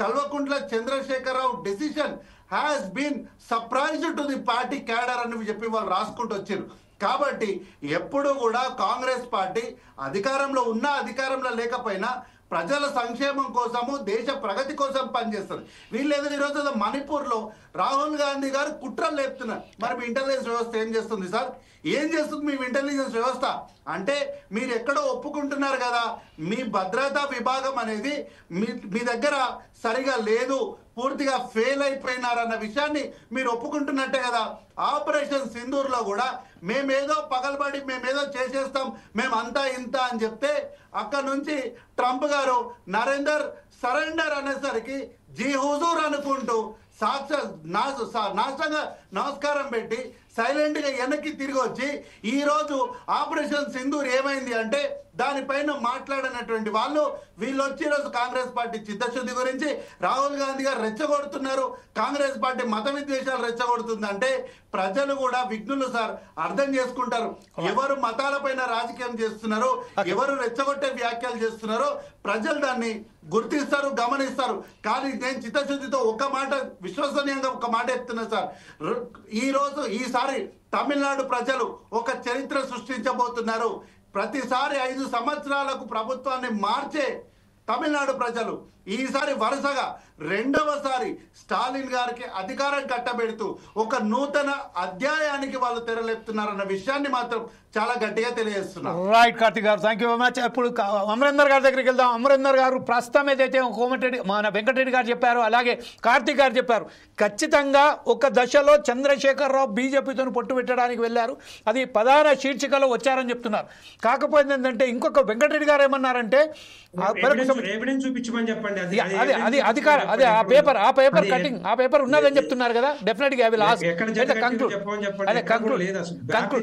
Kalvakuntla Chandrashekar Rao decision has been surprised to the party cadre అని చెప్పి వాళ్ళు రాసుకుంటూ వచ్చారు. కాబట్టి ఎప్పుడు కూడా కాంగ్రెస్ పార్టీ అధికారంలో ఉన్నా అధికారంలో లేకపోయినా ప్రజల సంక్షేమం కోసము దేశ ప్రగతి కోసం పనిచేస్తుంది. వీళ్ళు ఏదో ఈరోజు మణిపూర్లో రాహుల్ గాంధీ గారు కుట్రలు లేపుతున్నారు. మరి మీ ఇంటెలిజెన్స్ వ్యవస్థ ఏం చేస్తుంది సార్? ఏం చేస్తుంది మీ ఇంటెలిజెన్స్ వ్యవస్థ? అంటే మీరు ఎక్కడో ఒప్పుకుంటున్నారు కదా మీ భద్రతా విభాగం అనేది మీ దగ్గర సరిగా లేదు, పూర్తిగా ఫెయిల్ అయిపోయినారన్న విషయాన్ని మీరు ఒప్పుకుంటున్నట్టే కదా. ఆపరేషన్ సింధూర్లో కూడా మేమేదో పగలబడి మేమేదో చేసేస్తాం, మేమంతా ఇంత అని చెప్తే అక్కడ నుంచి ట్రంప్ గారు నరేందర్ సరెండర్ అనేసరికి జీ హుజూర్ అనుకుంటూ నాశంగా నమస్కారం పెట్టి సైలెంట్ గా వెనక్కి తిరిగి వచ్చి ఈ రోజు ఆపరేషన్ సింధూర్ ఏమైంది అంటే దానిపైన మాట్లాడినటువంటి వాళ్ళు వీళ్ళు వచ్చి ఈరోజు కాంగ్రెస్ పార్టీ చిత్తశుద్ధి గురించి రాహుల్ గాంధీ గారు రెచ్చగొడుతున్నారు, కాంగ్రెస్ పార్టీ మత విద్వేషాలు రెచ్చగొడుతుందంటే ప్రజలు కూడా విఘ్నులు సార్ అర్థం చేసుకుంటారు. ఎవరు మతాలపైన రాజకీయం చేస్తున్నారో, ఎవరు రెచ్చగొట్టే వ్యాఖ్యలు చేస్తున్నారో ప్రజలు దాన్ని గుర్తిస్తారు, గమనిస్తారు. కానీ నేను చిత్తశుద్ధితో ఒక మాట విశ్వసనీయంగా ఒక మాట చెప్తున్నా సార్, ఈసారి తమిళనాడు ప్రజలు ఒక చరిత్ర సృష్టించబోతున్నారు. ప్రతిసారి 5 సంవత్సరాలకు ప్రభుత్వాన్ని మార్చే తమిళనాడు ప్రజలు ఈసారి వరుసగా రెండవసారి స్టాలిన్ గారికి అధికారం కట్టబెడుతూ ఒక నూతన అధ్యాయానికి వాళ్ళు తెరలేపుతున్నారన్న విషయాన్ని మాత్రం చాలా గట్టిగా తెలియజేస్తున్నారు. రైట్ కార్తిక్ గారు, థ్యాంక్ యూ వెరీ మచ్. ఇప్పుడు అమరేందర్ గారి దగ్గరికి వెళ్దాం. అమరేందర్ గారు, ప్రస్తుతం ఏదైతే కోమటిరెడ్డి మన వెంకటరెడ్డి గారు చెప్పారు, అలాగే కార్తిక్ గారు చెప్పారు, ఖచ్చితంగా ఒక దశలో చంద్రశేఖరరావు బీజేపీతో పొట్టు పెట్టడానికి వెళ్ళారు, అది ప్రధాన శీర్షికలో వచ్చారని చెప్తున్నారు. కాకపోతే ఏంటంటే ఇంకొక వెంకటరెడ్డి గారు ఏమన్నారంటే చూపించమని చెప్పండి, అది అధికారం, అదే ఆ పేపర్ కటింగ్, ఆ పేపర్ ఉన్నదని చెప్తున్నారు కదా. డెఫినెట్ గా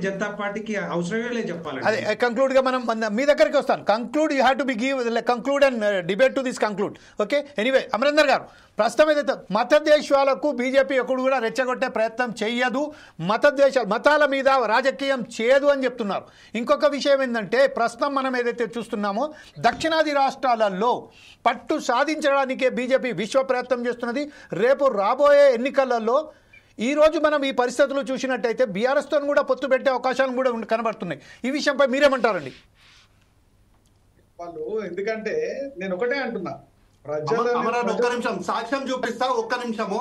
జనతా పార్టీకి అవసరమే లేదు చెప్పాలి. అదే కంక్లూడ్ గా మనం మీ దగ్గరికి వస్తాను. Conclude you have to be give conclude and debate to this conclude. Okay, anyway Amarender గారు, ప్రస్తుతం ఏదైతే మత దేశాలకు బీజేపీ ఎప్పుడు కూడా రెచ్చగొట్టే ప్రయత్నం చేయదు, మతాల మీద రాజకీయం చేయదు అని చెప్తున్నారు. ఇంకొక విషయం ఏంటంటే ప్రస్తుతం మనం ఏదైతే చూస్తున్నామో దక్షిణాది రాష్ట్రాలలో పట్టు సాధించడానికే బీజేపీ విశ్వ ప్రయత్నం చేస్తున్నది. రేపు రాబోయే ఎన్నికలలో ఈరోజు మనం ఈ పరిస్థితులు చూసినట్టయితే బీఆర్ఎస్తో కూడా పొత్తు పెట్టే అవకాశాలు కూడా కనబడుతున్నాయి. ఈ విషయంపై మీరేమంటారండి? వాళ్ళు ఎందుకంటే నేను ఒకటే అంటున్నా, ఒక్క నిమిషం సాక్ష్యం చూపిస్తా, ఒక్క నిమిషము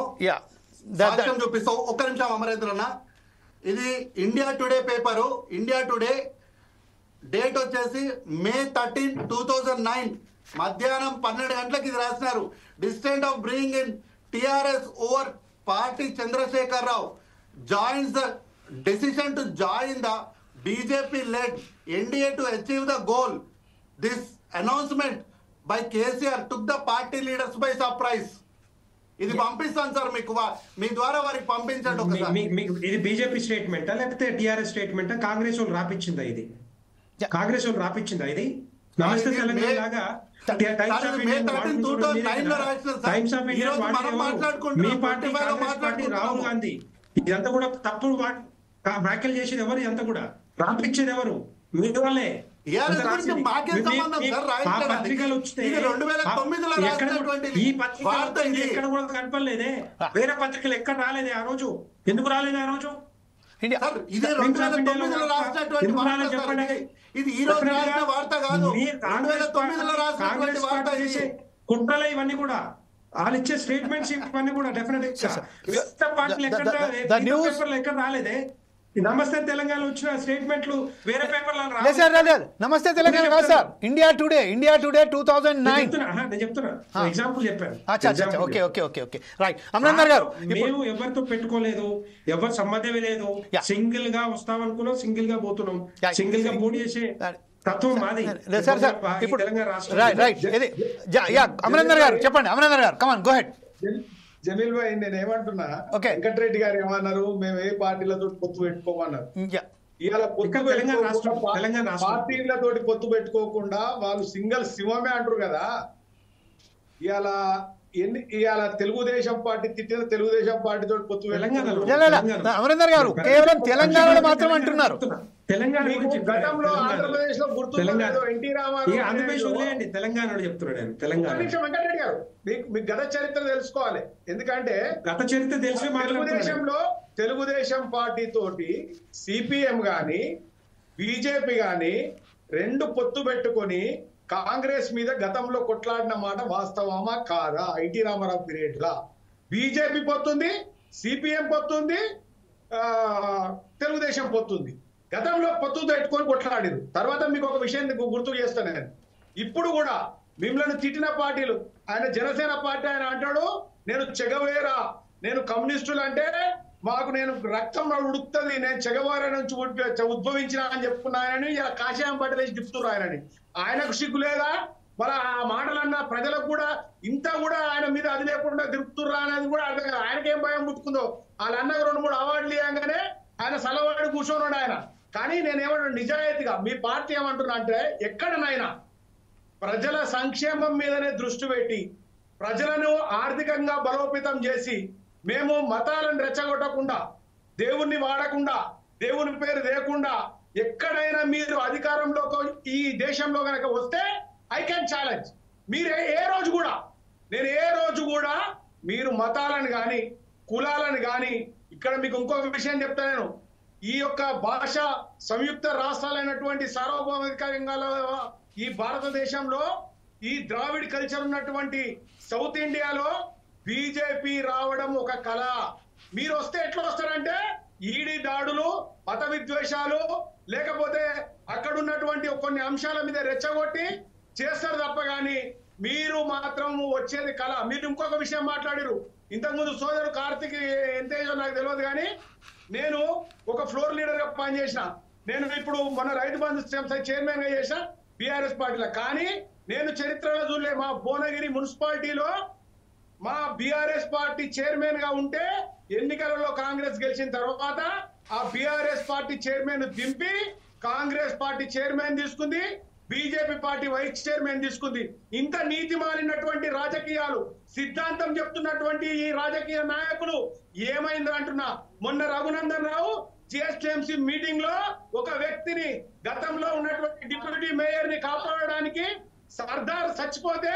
సాక్ష్యం చూపిస్తా, ఒక్క నిమిషం అమరేంద్ర అన్న. ఇది India today paper, India today date వచ్చేసి May 13, 2009 మధ్యాహ్నం 12 గంటలకు ఇది రాసినారు. Distant of bringing in TRS over party Chandrashekar Rao joins the decision to join the BJP led NDA to achieve the goal. This announcement by KCR took the party leaders by surprise. ఇది పంపిస్తాను sir మీకు, మీ ద్వారా వారికి పంపించండి ఒకసారి. ఇది BJP స్టేట్మెంటా లేకపోతే TRS స్టేట్మెంటా? Congress వాళ్ళు రాపించిందా? ఇది కాంగ్రెస్ వాళ్ళు రాపించిందా? ఇది నమస్తే తెలంగాణ లాగా రాహుల్ గాంధీ ఇదంతా కూడా తప్పుడు వ్యాఖ్యలు చేసేది ఎవరు? ఇదంతా కూడా రాపించేది ఎవరు? మీ వాళ్ళే. పత్రికలు వచ్చితే ఈ పత్రిక ఎక్కడ కూడా కనపడలేదే, వేరే పత్రికలు ఎక్కడ రాలేదే ఆ రోజు. ఎందుకు రాలేదు ఆ రోజు? కుట్రలే ఇవన్నీ కూడా, వాళ్ళు ఇచ్చే స్టేట్మెంట్స్ ఇవన్నీ కూడా డెఫినెట్ ఎక్కడ రాలేదే. నమస్తే తెలంగాణ వచ్చిన స్టేట్మెంట్లు వేరే పేపర్లో నమస్తే తెలంగాణ కాదు సార్, ఇండియా టుడే 2009 నేను చెప్తున్నా, ఎగ్జాంపుల్ చెప్పాను. రైట్ అమరేందర్ గారు, మేము ఎవరితో పెట్టుకోలేదు, ఎవరు సంబంధమే లేదు, సింగిల్ గా వస్తాం అనుకున్నాం, సింగిల్ గా పోతున్నాం, సింగిల్ గా పోటీ చేసే తత్వం మాది తెలంగాణ రాష్ట్రం. అమరేందర్ గారు చెప్పండి. అమరేందర్ గారు కమాన్ గో హెడ్. జమీల్ భాయ్, నేను ఏమంటున్నా, వెంకటరెడ్డి గారు ఏమన్నారు, మేము ఏ పార్టీలతో పొత్తు పెట్టుకోమన్నారు. ఇవాళ పార్టీలతోటి పొత్తు పెట్టుకోకుండా వాళ్ళు సింగిల్ శివమే అంటారు కదా. ఇవాళ తెలుగుదేశం పార్టీ తిట్టిన తెలుగుదేశం పార్టీతో పొత్తు అమరేందర్ గారు కేవలం తెలంగాణలో మాత్రం అంటున్నారు. తెలంగాణ గతంలో ఆంధ్రప్రదేశ్ లో గుర్తు ఎన్టీ రామారావు తెలంగాణలో చెప్తున్నాడు. తెలంగాణ వెంకటరెడ్డి గారు మీకు గత చరిత్ర తెలుసుకోవాలి. ఎందుకంటే గత చరిత్ర తెలిసి తెలుగుదేశం పార్టీ తోటి సిపిఎం గాని బీజేపీ గాని రెండు పొత్తు పెట్టుకొని కాంగ్రెస్ మీద గతంలో కొట్లాడిన మాట వాస్తవమా కాదా? ఎన్టీ రామారావు పీరియడ్ లా బీజేపీ పొత్తుంది, సిపిఎం పొత్తుంది, తెలుగుదేశం పొత్తుంది. గతంలో పొత్తు పెట్టుకొని కొట్లాడారు. తర్వాత మీకు ఒక విషయం గుర్తు చేస్తాను నేను. ఇప్పుడు కూడా మిమ్మల్ని తిట్టిన పార్టీలు, ఆయన జనసేన పార్టీ ఆయన అంటాడు నేను చెగవేరా, నేను కమ్యూనిస్టులు అంటే మాకు నేను రక్తం ఉడుకుతుంది, నేను చెగవారా నుంచి ఉద్భవించిన అని చెప్పుకున్నాయని ఇలా కాషాయం బట్టలు వేసి తిప్పుతున్నారు ఆయనని. ఆయనకు సిగ్గు లేదా? మరి ఆ మాటలన్నా ప్రజలకు కూడా ఇంత కూడా ఆయన మీద అది లేకుండా తిరుగుతుర్రా అనేది కూడా అర్థం కదా. ఆయనకేం భయం పుట్టుకుందో. వాళ్ళన్న 2-3 అవార్డులు ఇవ్వగానే ఆయన సలవాడు కూర్చోన్నాడు ఆయన. కానీ నేనేమన్నా నిజాయితీగా మీ పార్టీ ఏమంటున్నా అంటే ఎక్కడనైనా ప్రజల సంక్షేమం మీదనే దృష్టి పెట్టి ప్రజలను ఆర్థికంగా బలోపేతం చేసి మేము మతాలను రెచ్చగొట్టకుండా, దేవుణ్ణి వాడకుండా, దేవుని పేరు లేకుండా ఎక్కడైనా మీరు అధికారంలోకి ఈ దేశంలో కనుక వస్తే ఐ కెన్ ఛాలెంజ్. మీరు ఏ రోజు కూడా మీరు మతాలను కానీ కులాలను కానీ, ఇక్కడ మీకు ఇంకొక విషయం చెప్తా నేను, ఈ యొక్క భాష సంయుక్త రాష్ట్రాలైనటువంటి సార్వభౌమాధికారంగా ఈ భారతదేశంలో ఈ ద్రావిడ్ కల్చర్ ఉన్నటువంటి సౌత్ ఇండియాలో బీజేపీ రావడం ఒక కళ. మీరు వస్తే ఎట్లా వస్తారంటే ఈడీ దాడులు, మత విద్వేషాలు, లేకపోతే అక్కడ ఉన్నటువంటి కొన్ని అంశాల మీద రెచ్చగొట్టి చేస్తారు తప్ప కానీ మీరు మాత్రం వచ్చేది కళ. మీరు ఇంకొక విషయం మాట్లాడారు ఇంతకుముందు, సోదరుడు కార్తిక్ ఎంత ఏజో నాకు తెలియదు కానీ నేను ఒక ఫ్లోర్ లీడర్ గా పనిచేసిన. నేను ఇప్పుడు మన రైతు బంధు చైర్మన్ గా చేసిన బీఆర్ఎస్ పార్టీలో. కానీ నేను చరిత్రలో చూడలే, మా భువనగిరి మున్సిపాలిటీలో మా బీఆర్ఎస్ పార్టీ చైర్మన్ గా ఉంటే ఎన్నికలలో కాంగ్రెస్ గెలిచిన తర్వాత ఆ బీఆర్ఎస్ పార్టీ చైర్మన్ దింపి కాంగ్రెస్ పార్టీ చైర్మన్ తీసుకుంది, బీజేపీ పార్టీ వైస్ చైర్మన్ తీసుకుంది. ఇంత నీతి మారినటువంటి రాజకీయాలు, సిద్ధాంతం చెప్తున్నటువంటి ఈ రాజకీయ నాయకులు ఏమైందో అంటున్నా. మొన్న రఘునందన్ రావు జిఎస్టిఎంసీ మీటింగ్ లో ఒక వ్యక్తిని, గతంలో ఉన్నటువంటి డిప్యూటీ మేయర్ ని కాపాడడానికి సర్దార్ చచ్చిపోతే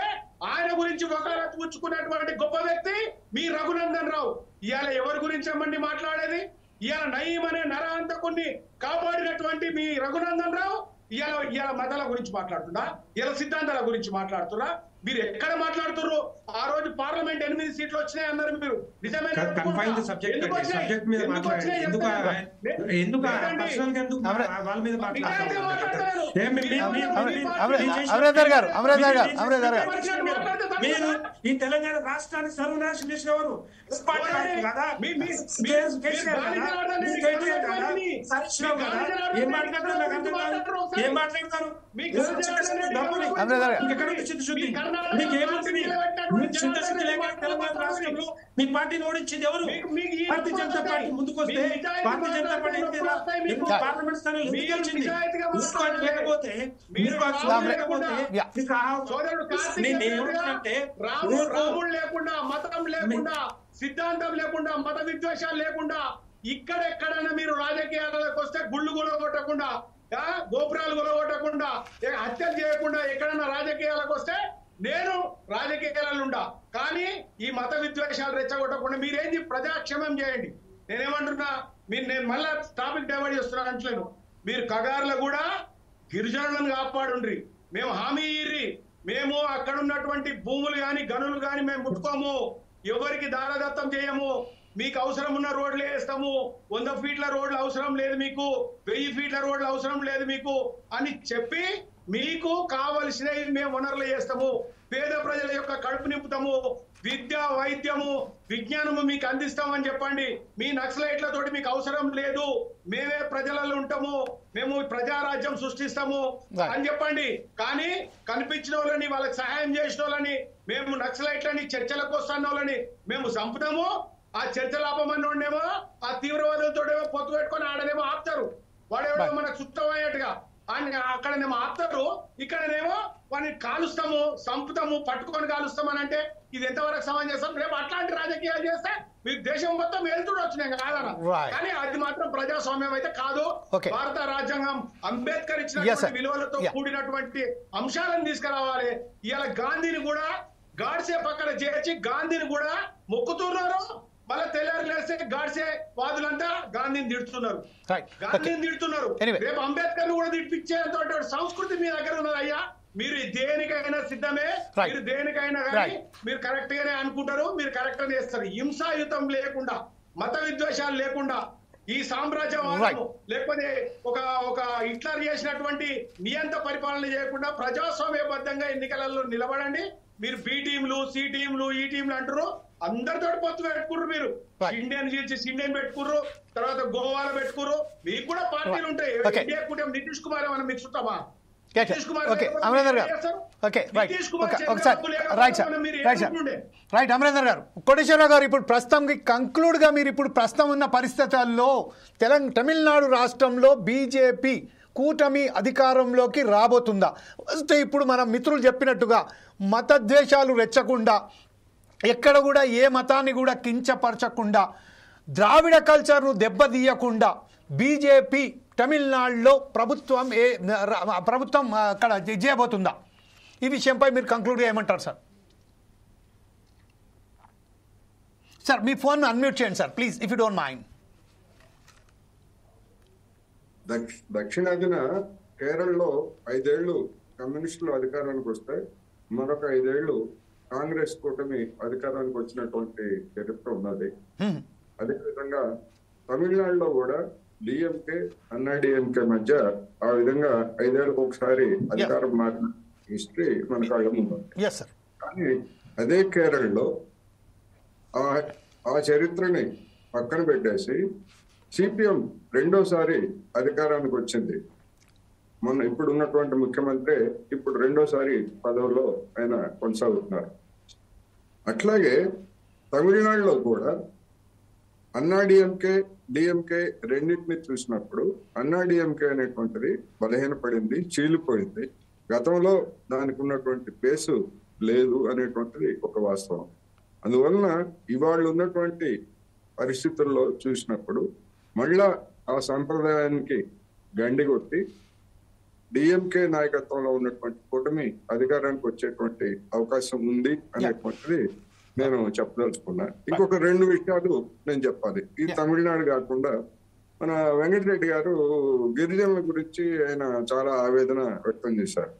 ఆయన గురించి వకాలత్ పుచ్చుకున్నటువంటి గొప్ప వ్యక్తి మీ రఘునందన్ రావు. ఇవాళ ఎవరి గురించి అమ్మండి మాట్లాడేది? ఇవాళ నయీం అనే నరహంతకుణ్ణి కాపాడినటువంటి మీ రఘునందన్ రావు ఇవాళ మతాల గురించి మాట్లాడుతున్నా, ఇలా సిద్ధాంతాల గురించి మాట్లాడుతున్నా. మీరు ఎక్కడ మాట్లాడుతున్నారు? ఆ రోజు పార్లమెంట్ 8 సీట్లు వచ్చినాయి అన్నారు మీరు. నిజమైన మీరు ఈ తెలంగాణ రాష్ట్రాన్ని సర్వనాశనం చేసినవారు ఏం మాట్లాడతారు? తెలంగాణ రాష్ట్రంలో మీ పార్టీని ఓడించింది ఎవరు? భారతీయ జనతా పార్టీ ముందుకు వస్తే భారతీయ జనతా పార్టీ పార్లమెంట్ స్థానాలు ఎందుకు గెలిచింది? లేకపోతే రాముడు లేకుండా, మతం లేకుండా, సిద్ధాంతం లేకుండా, మత విద్వేషాలు లేకుండా ఇక్కడెక్కడైనా మీరు రాజకీయాలకు వస్తే గుళ్ళు కూడగొట్టకుండా, గోపురాలు కూడగొట్టకుండా, హత్యలు చేయకుండా ఎక్కడైనా రాజకీయాలకు వస్తే నేను రాజకీయాలలో ఉండా. కానీ ఈ మత విద్వేషాలు రెచ్చగొట్టకుండా మీరేంది ప్రజాక్షేమం చేయండి. నేనేమంటున్నా, నేను మళ్ళా టాపిక్ డైవర్ట్ చేస్తున్నా అంటలేను. మీరు కగార్లో కూడా గిరిజనులను కాపాడుండ్రి, మేము హామీ ఇర్రి, మేము అక్కడ ఉన్నటువంటి భూములు కానీ గనులు కానీ మేము ముట్టుకోము, ఎవరికి దారదత్తం చేయము, మీకు అవసరం ఉన్న రోడ్లు వేస్తాము, 100 ఫీట్ల రోడ్లు అవసరం లేదు మీకు, 1000 ఫీట్ల రోడ్లు అవసరం లేదు మీకు అని చెప్పి మీకు కావలసినవి మేము వనరులు చేస్తాము, పేద ప్రజల యొక్క కడుపు నింపుతాము, విద్య, వైద్యము, విజ్ఞానము మీకు అందిస్తామని చెప్పండి. మీ నక్సలైట్లతోటి మీకు అవసరం లేదు, మేమే ప్రజలలో ఉంటాము, మేము ప్రజారాజ్యం సృష్టిస్తాము అని చెప్పండి. కానీ కనిపించిన వాళ్ళని, వాళ్ళకి సహాయం చేసిన వాళ్ళని, మేము నక్సలైట్లని, చర్చలకు వస్తున్న వాళ్ళని మేము చంపుతాము. ఆ చర్చలు ఆపమన్నోడేమో ఆ తీవ్రవాదులతోటేమో పొత్తు పెట్టుకొని ఆడనేమో ఆపుతారు. వాడేమో మనకు చుట్టమయ్యేట్టుగా అని అక్కడనేమో ఆపుతారు, ఇక్కడనేమో వాడిని కాలుస్తాము, సంపుతాము, పట్టుకొని కాలుస్తాం అని అంటే ఇది ఎంతవరకు సమంజసం? రేపు అట్లాంటి రాజకీయాలు చేస్తే మీకు దేశం మొత్తం వెళ్తుండొచ్చు, నేను కాదన్నా, కానీ అది మాత్రం ప్రజాస్వామ్యం అయితే కాదు. భారత రాజ్యాంగం అంబేద్కర్ ఇచ్చినటువంటి విలువలతో కూడినటువంటి అంశాలను తీసుకురావాలి. ఇవాళ గాంధీని కూడా గాడ్సే పక్కన చేర్చి గాంధీని కూడా మొక్కుతున్నారు, మళ్ళీ తెల్లారి లేస్తే గాడ్సే వాదులంతా గాంధీని తిడుతున్నారు, గాంధీని తిడుతున్నారు. రేపు అంబేద్కర్ కూడా తిట్టించేంత సంస్కృతి మీ దగ్గర ఉన్నది అయ్యా. మీరు దేనికైనా సిద్ధమే, మీరు దేనికైనా కానీ మీరు కరెక్ట్ గానే అనుకుంటారు, మీరు కరెక్ట్ గా చేస్తారు. హింసాయుతం లేకుండా, మత విద్వేషాలు లేకుండా, ఈ సామ్రాజ్యవాదము లేకపోతే ఒక హిట్లర్ చేసినటువంటి నియంత పరిపాలన చేయకుండా ప్రజాస్వామ్యబద్ధంగా ఎన్నికలలో నిలబడండి. మీరు బి టీంలు, సి టీంలు, ఈ టీంలు అంటారు, అందరితో పొత్తు పెట్టుకుర్రు. మీరు ఇండియన్ గెలిచి ఇండియన్ పెట్టుకుర్రు, తర్వాత గోవాలో పెట్టుకుర్రు. మీకు కూడా పార్టీలు ఉంటాయి. ఇండియా కూటమి నితీష్ కుమార్ ఏమన్నా మీకు చుట్టామా? అమరేందర్ గారు రైట్ అమరేందర్ గారు, కోటేశ్వరరావు గారు, ఇప్పుడు ప్రస్తుతానికి కంక్లూడ్ గా మీరు ఇప్పుడు ప్రస్తుతం ఉన్న పరిస్థితుల్లో తమిళనాడు రాష్ట్రంలో బీజేపీ కూటమి అధికారంలోకి రాబోతుందా? వస్తే ఇప్పుడు మన మిత్రులు చెప్పినట్టుగా మతద్వేషాలు రెచ్చకుండా, ఎక్కడ కూడా ఏ మతాన్ని కూడా కించపరచకుండా, ద్రావిడ కల్చర్ను దెబ్బతీయకుండా బీజేపీ తమిళనాడులో ప్రభుత్వం అక్కడ చేయబోతుందా? ఈ విషయంపై మీరు కంక్లూడ్ చేయమంటారు సార్? సార్ మీ ఫోన్ అన్మ్యూట్ చేయండి sir please, if you don't mind. దక్షిణాదిన కేరళలో 5 ఏళ్లు కమ్యూనిస్టులు అధికారానికి వస్తే మరొక 5 ఏళ్లు కాంగ్రెస్ కూటమి అధికారానికి వచ్చినటువంటి చరిత్ర ఉన్నది. అదేవిధంగా తమిళనాడులో కూడా డిఎంకే అన్నాడీఎంకే మధ్య ఆ విధంగా 5 ఏళ్ళకు ఒకసారి అధికారం మారిన హిస్టరీ మన కళ్ళ ముందు. కానీ అదే కేరళలో ఆ చరిత్రని పక్కన పెట్టేసి సిపిఎం రెండోసారి అధికారానికి వచ్చింది. మొన్న ఇప్పుడు ఉన్నటువంటి ముఖ్యమంత్రి ఇప్పుడు రెండోసారి పదవిలో ఆయన కొనసాగుతున్నారు. అట్లాగే తమిళనాడులో కూడా అన్నాడీఎంకే డిఎంకే రెండింటిని చూసినప్పుడు అన్నాడీఎంకే అనేటువంటిది బలహీనపడింది, చీలిపోయింది. గతంలో దానికి ఉన్నటువంటి బేసు లేదు అనేటువంటిది ఒక వాస్తవం. అందువలన ఇవాళ ఉన్నటువంటి పరిస్థితుల్లో చూసినప్పుడు మళ్ళా ఆ సంప్రదాయానికి గండి కొట్టి డిఎంకే నాయకత్వంలో ఉన్నటువంటి కూటమి అధికారానికి వచ్చేటువంటి అవకాశం ఉంది అనేటువంటిది నేను చెప్పదలుచుకున్నా. ఇంకొక 2 విషయాలు నేను చెప్పాలి. ఈ తమిళనాడు కాకుండా మన వెంకటరెడ్డి గారు గిరిజనుల గురించి ఆయన చాలా ఆవేదన వ్యక్తం చేశారు.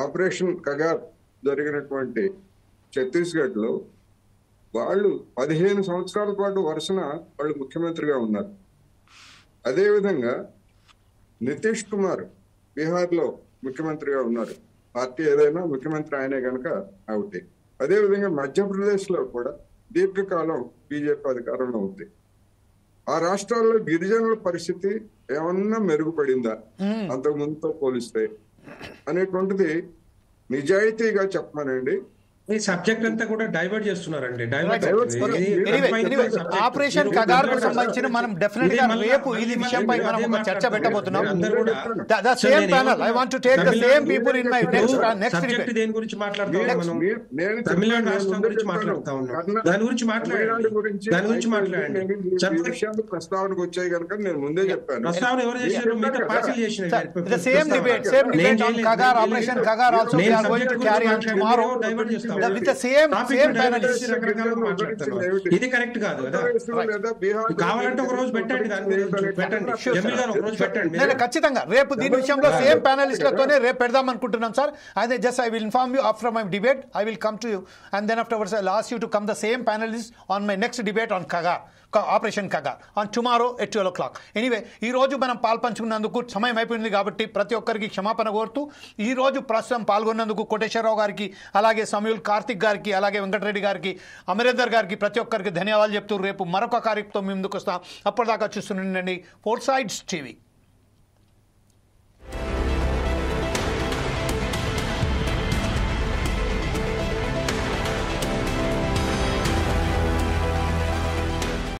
ఆపరేషన్ కగార్ జరిగినటువంటి ఛత్తీస్గఢ్ లో వాళ్ళు 15 సంవత్సరాల పాటు వరుసన వాళ్ళు ముఖ్యమంత్రిగా ఉన్నారు. అదేవిధంగా నితీష్ కుమార్ బీహార్ లో ముఖ్యమంత్రిగా ఉన్నారు. పార్టీ ఏదైనా ముఖ్యమంత్రి ఆయనే కనుక అవుతాయి. అదేవిధంగా మధ్యప్రదేశ్ లో కూడా దీర్ఘకాలం బీజేపీ అధికారంలో ఉంది. ఆ రాష్ట్రాల్లో గిరిజనుల పరిస్థితి ఏమన్నా మెరుగుపడిందా అంతకు ముందుతో పోలిస్తే అనేటువంటిది నిజాయితీగా చెప్పమనండి. ఈ సబ్జెక్ట్ అంతా కూడా డైవర్ట్ చేస్తున్నారండి. ఆపరేషన్ కగార్ కు సంబంధించిన మనం డెఫినెట్ గా రేపు ఈ విషయంపై మనం ఒక చర్చ పెట్టబోతున్నాం. The same panel I want to take the same people in my next subject. దేని గురించి మాట్లాడుతాం మనం? తమిళనాడు రాష్ట్రం గురించి మాట్లాడుతా ఉన్నాం. దాని గురించి మాట్లాడండి. ప్రస్తావనకు వచ్చాయి కనుక నేను ముందే చెప్పాను. ప్రస్తావన ఎవరు చేశారు? మిగతా పార్టీలు చేసినారు. The same debate on Kagar, operation Kagar also we are going to carry on tomorrow with the same panelists. ఇది కరెక్ట్ కాదు కదా. కావాలంటే ఒక రోజు పెట్టండి, దాని గురించి పెట్టండి. జమీల్ గారు ఒక రోజు పెట్టండి. నేను ఖచ్చితంగా రేపు దీని విషయంలో సేమ్ ప్యానలిస్ట్లతోనే రేపు పెడదాం అనుకుంటున్నాం సార్. అయితే just I will inform you after my debate. I will come to you and then afterwards I will ask you to come the same panelist on my next debate on Kagar, operation Kagar on tomorrow at 12 o'clock. Anyway ఈ రోజు మనం పాల్పంచుకున్నందుకు సమయం అయిపోయింది కాబట్టి ప్రతి ఒక్కరికి క్షమాపణ కోరుతూ ఈ రోజు ప్రస్తుతం పాల్గొన్నందుకు కోటేశ్వరరావు గారికి, అలాగే సమయుల్ కార్తిక్ గారికి, అలాగే వెంకటరెడ్డి గారికి, అమరేందర్ గారికి ప్రతి ఒక్కరికి ధన్యవాదాలు చెప్తూ రేపు మరొక కార్యక్రమం ముందుకు వస్తాం. అప్పటిదాకా చూస్తుండండి 4 Sides TV.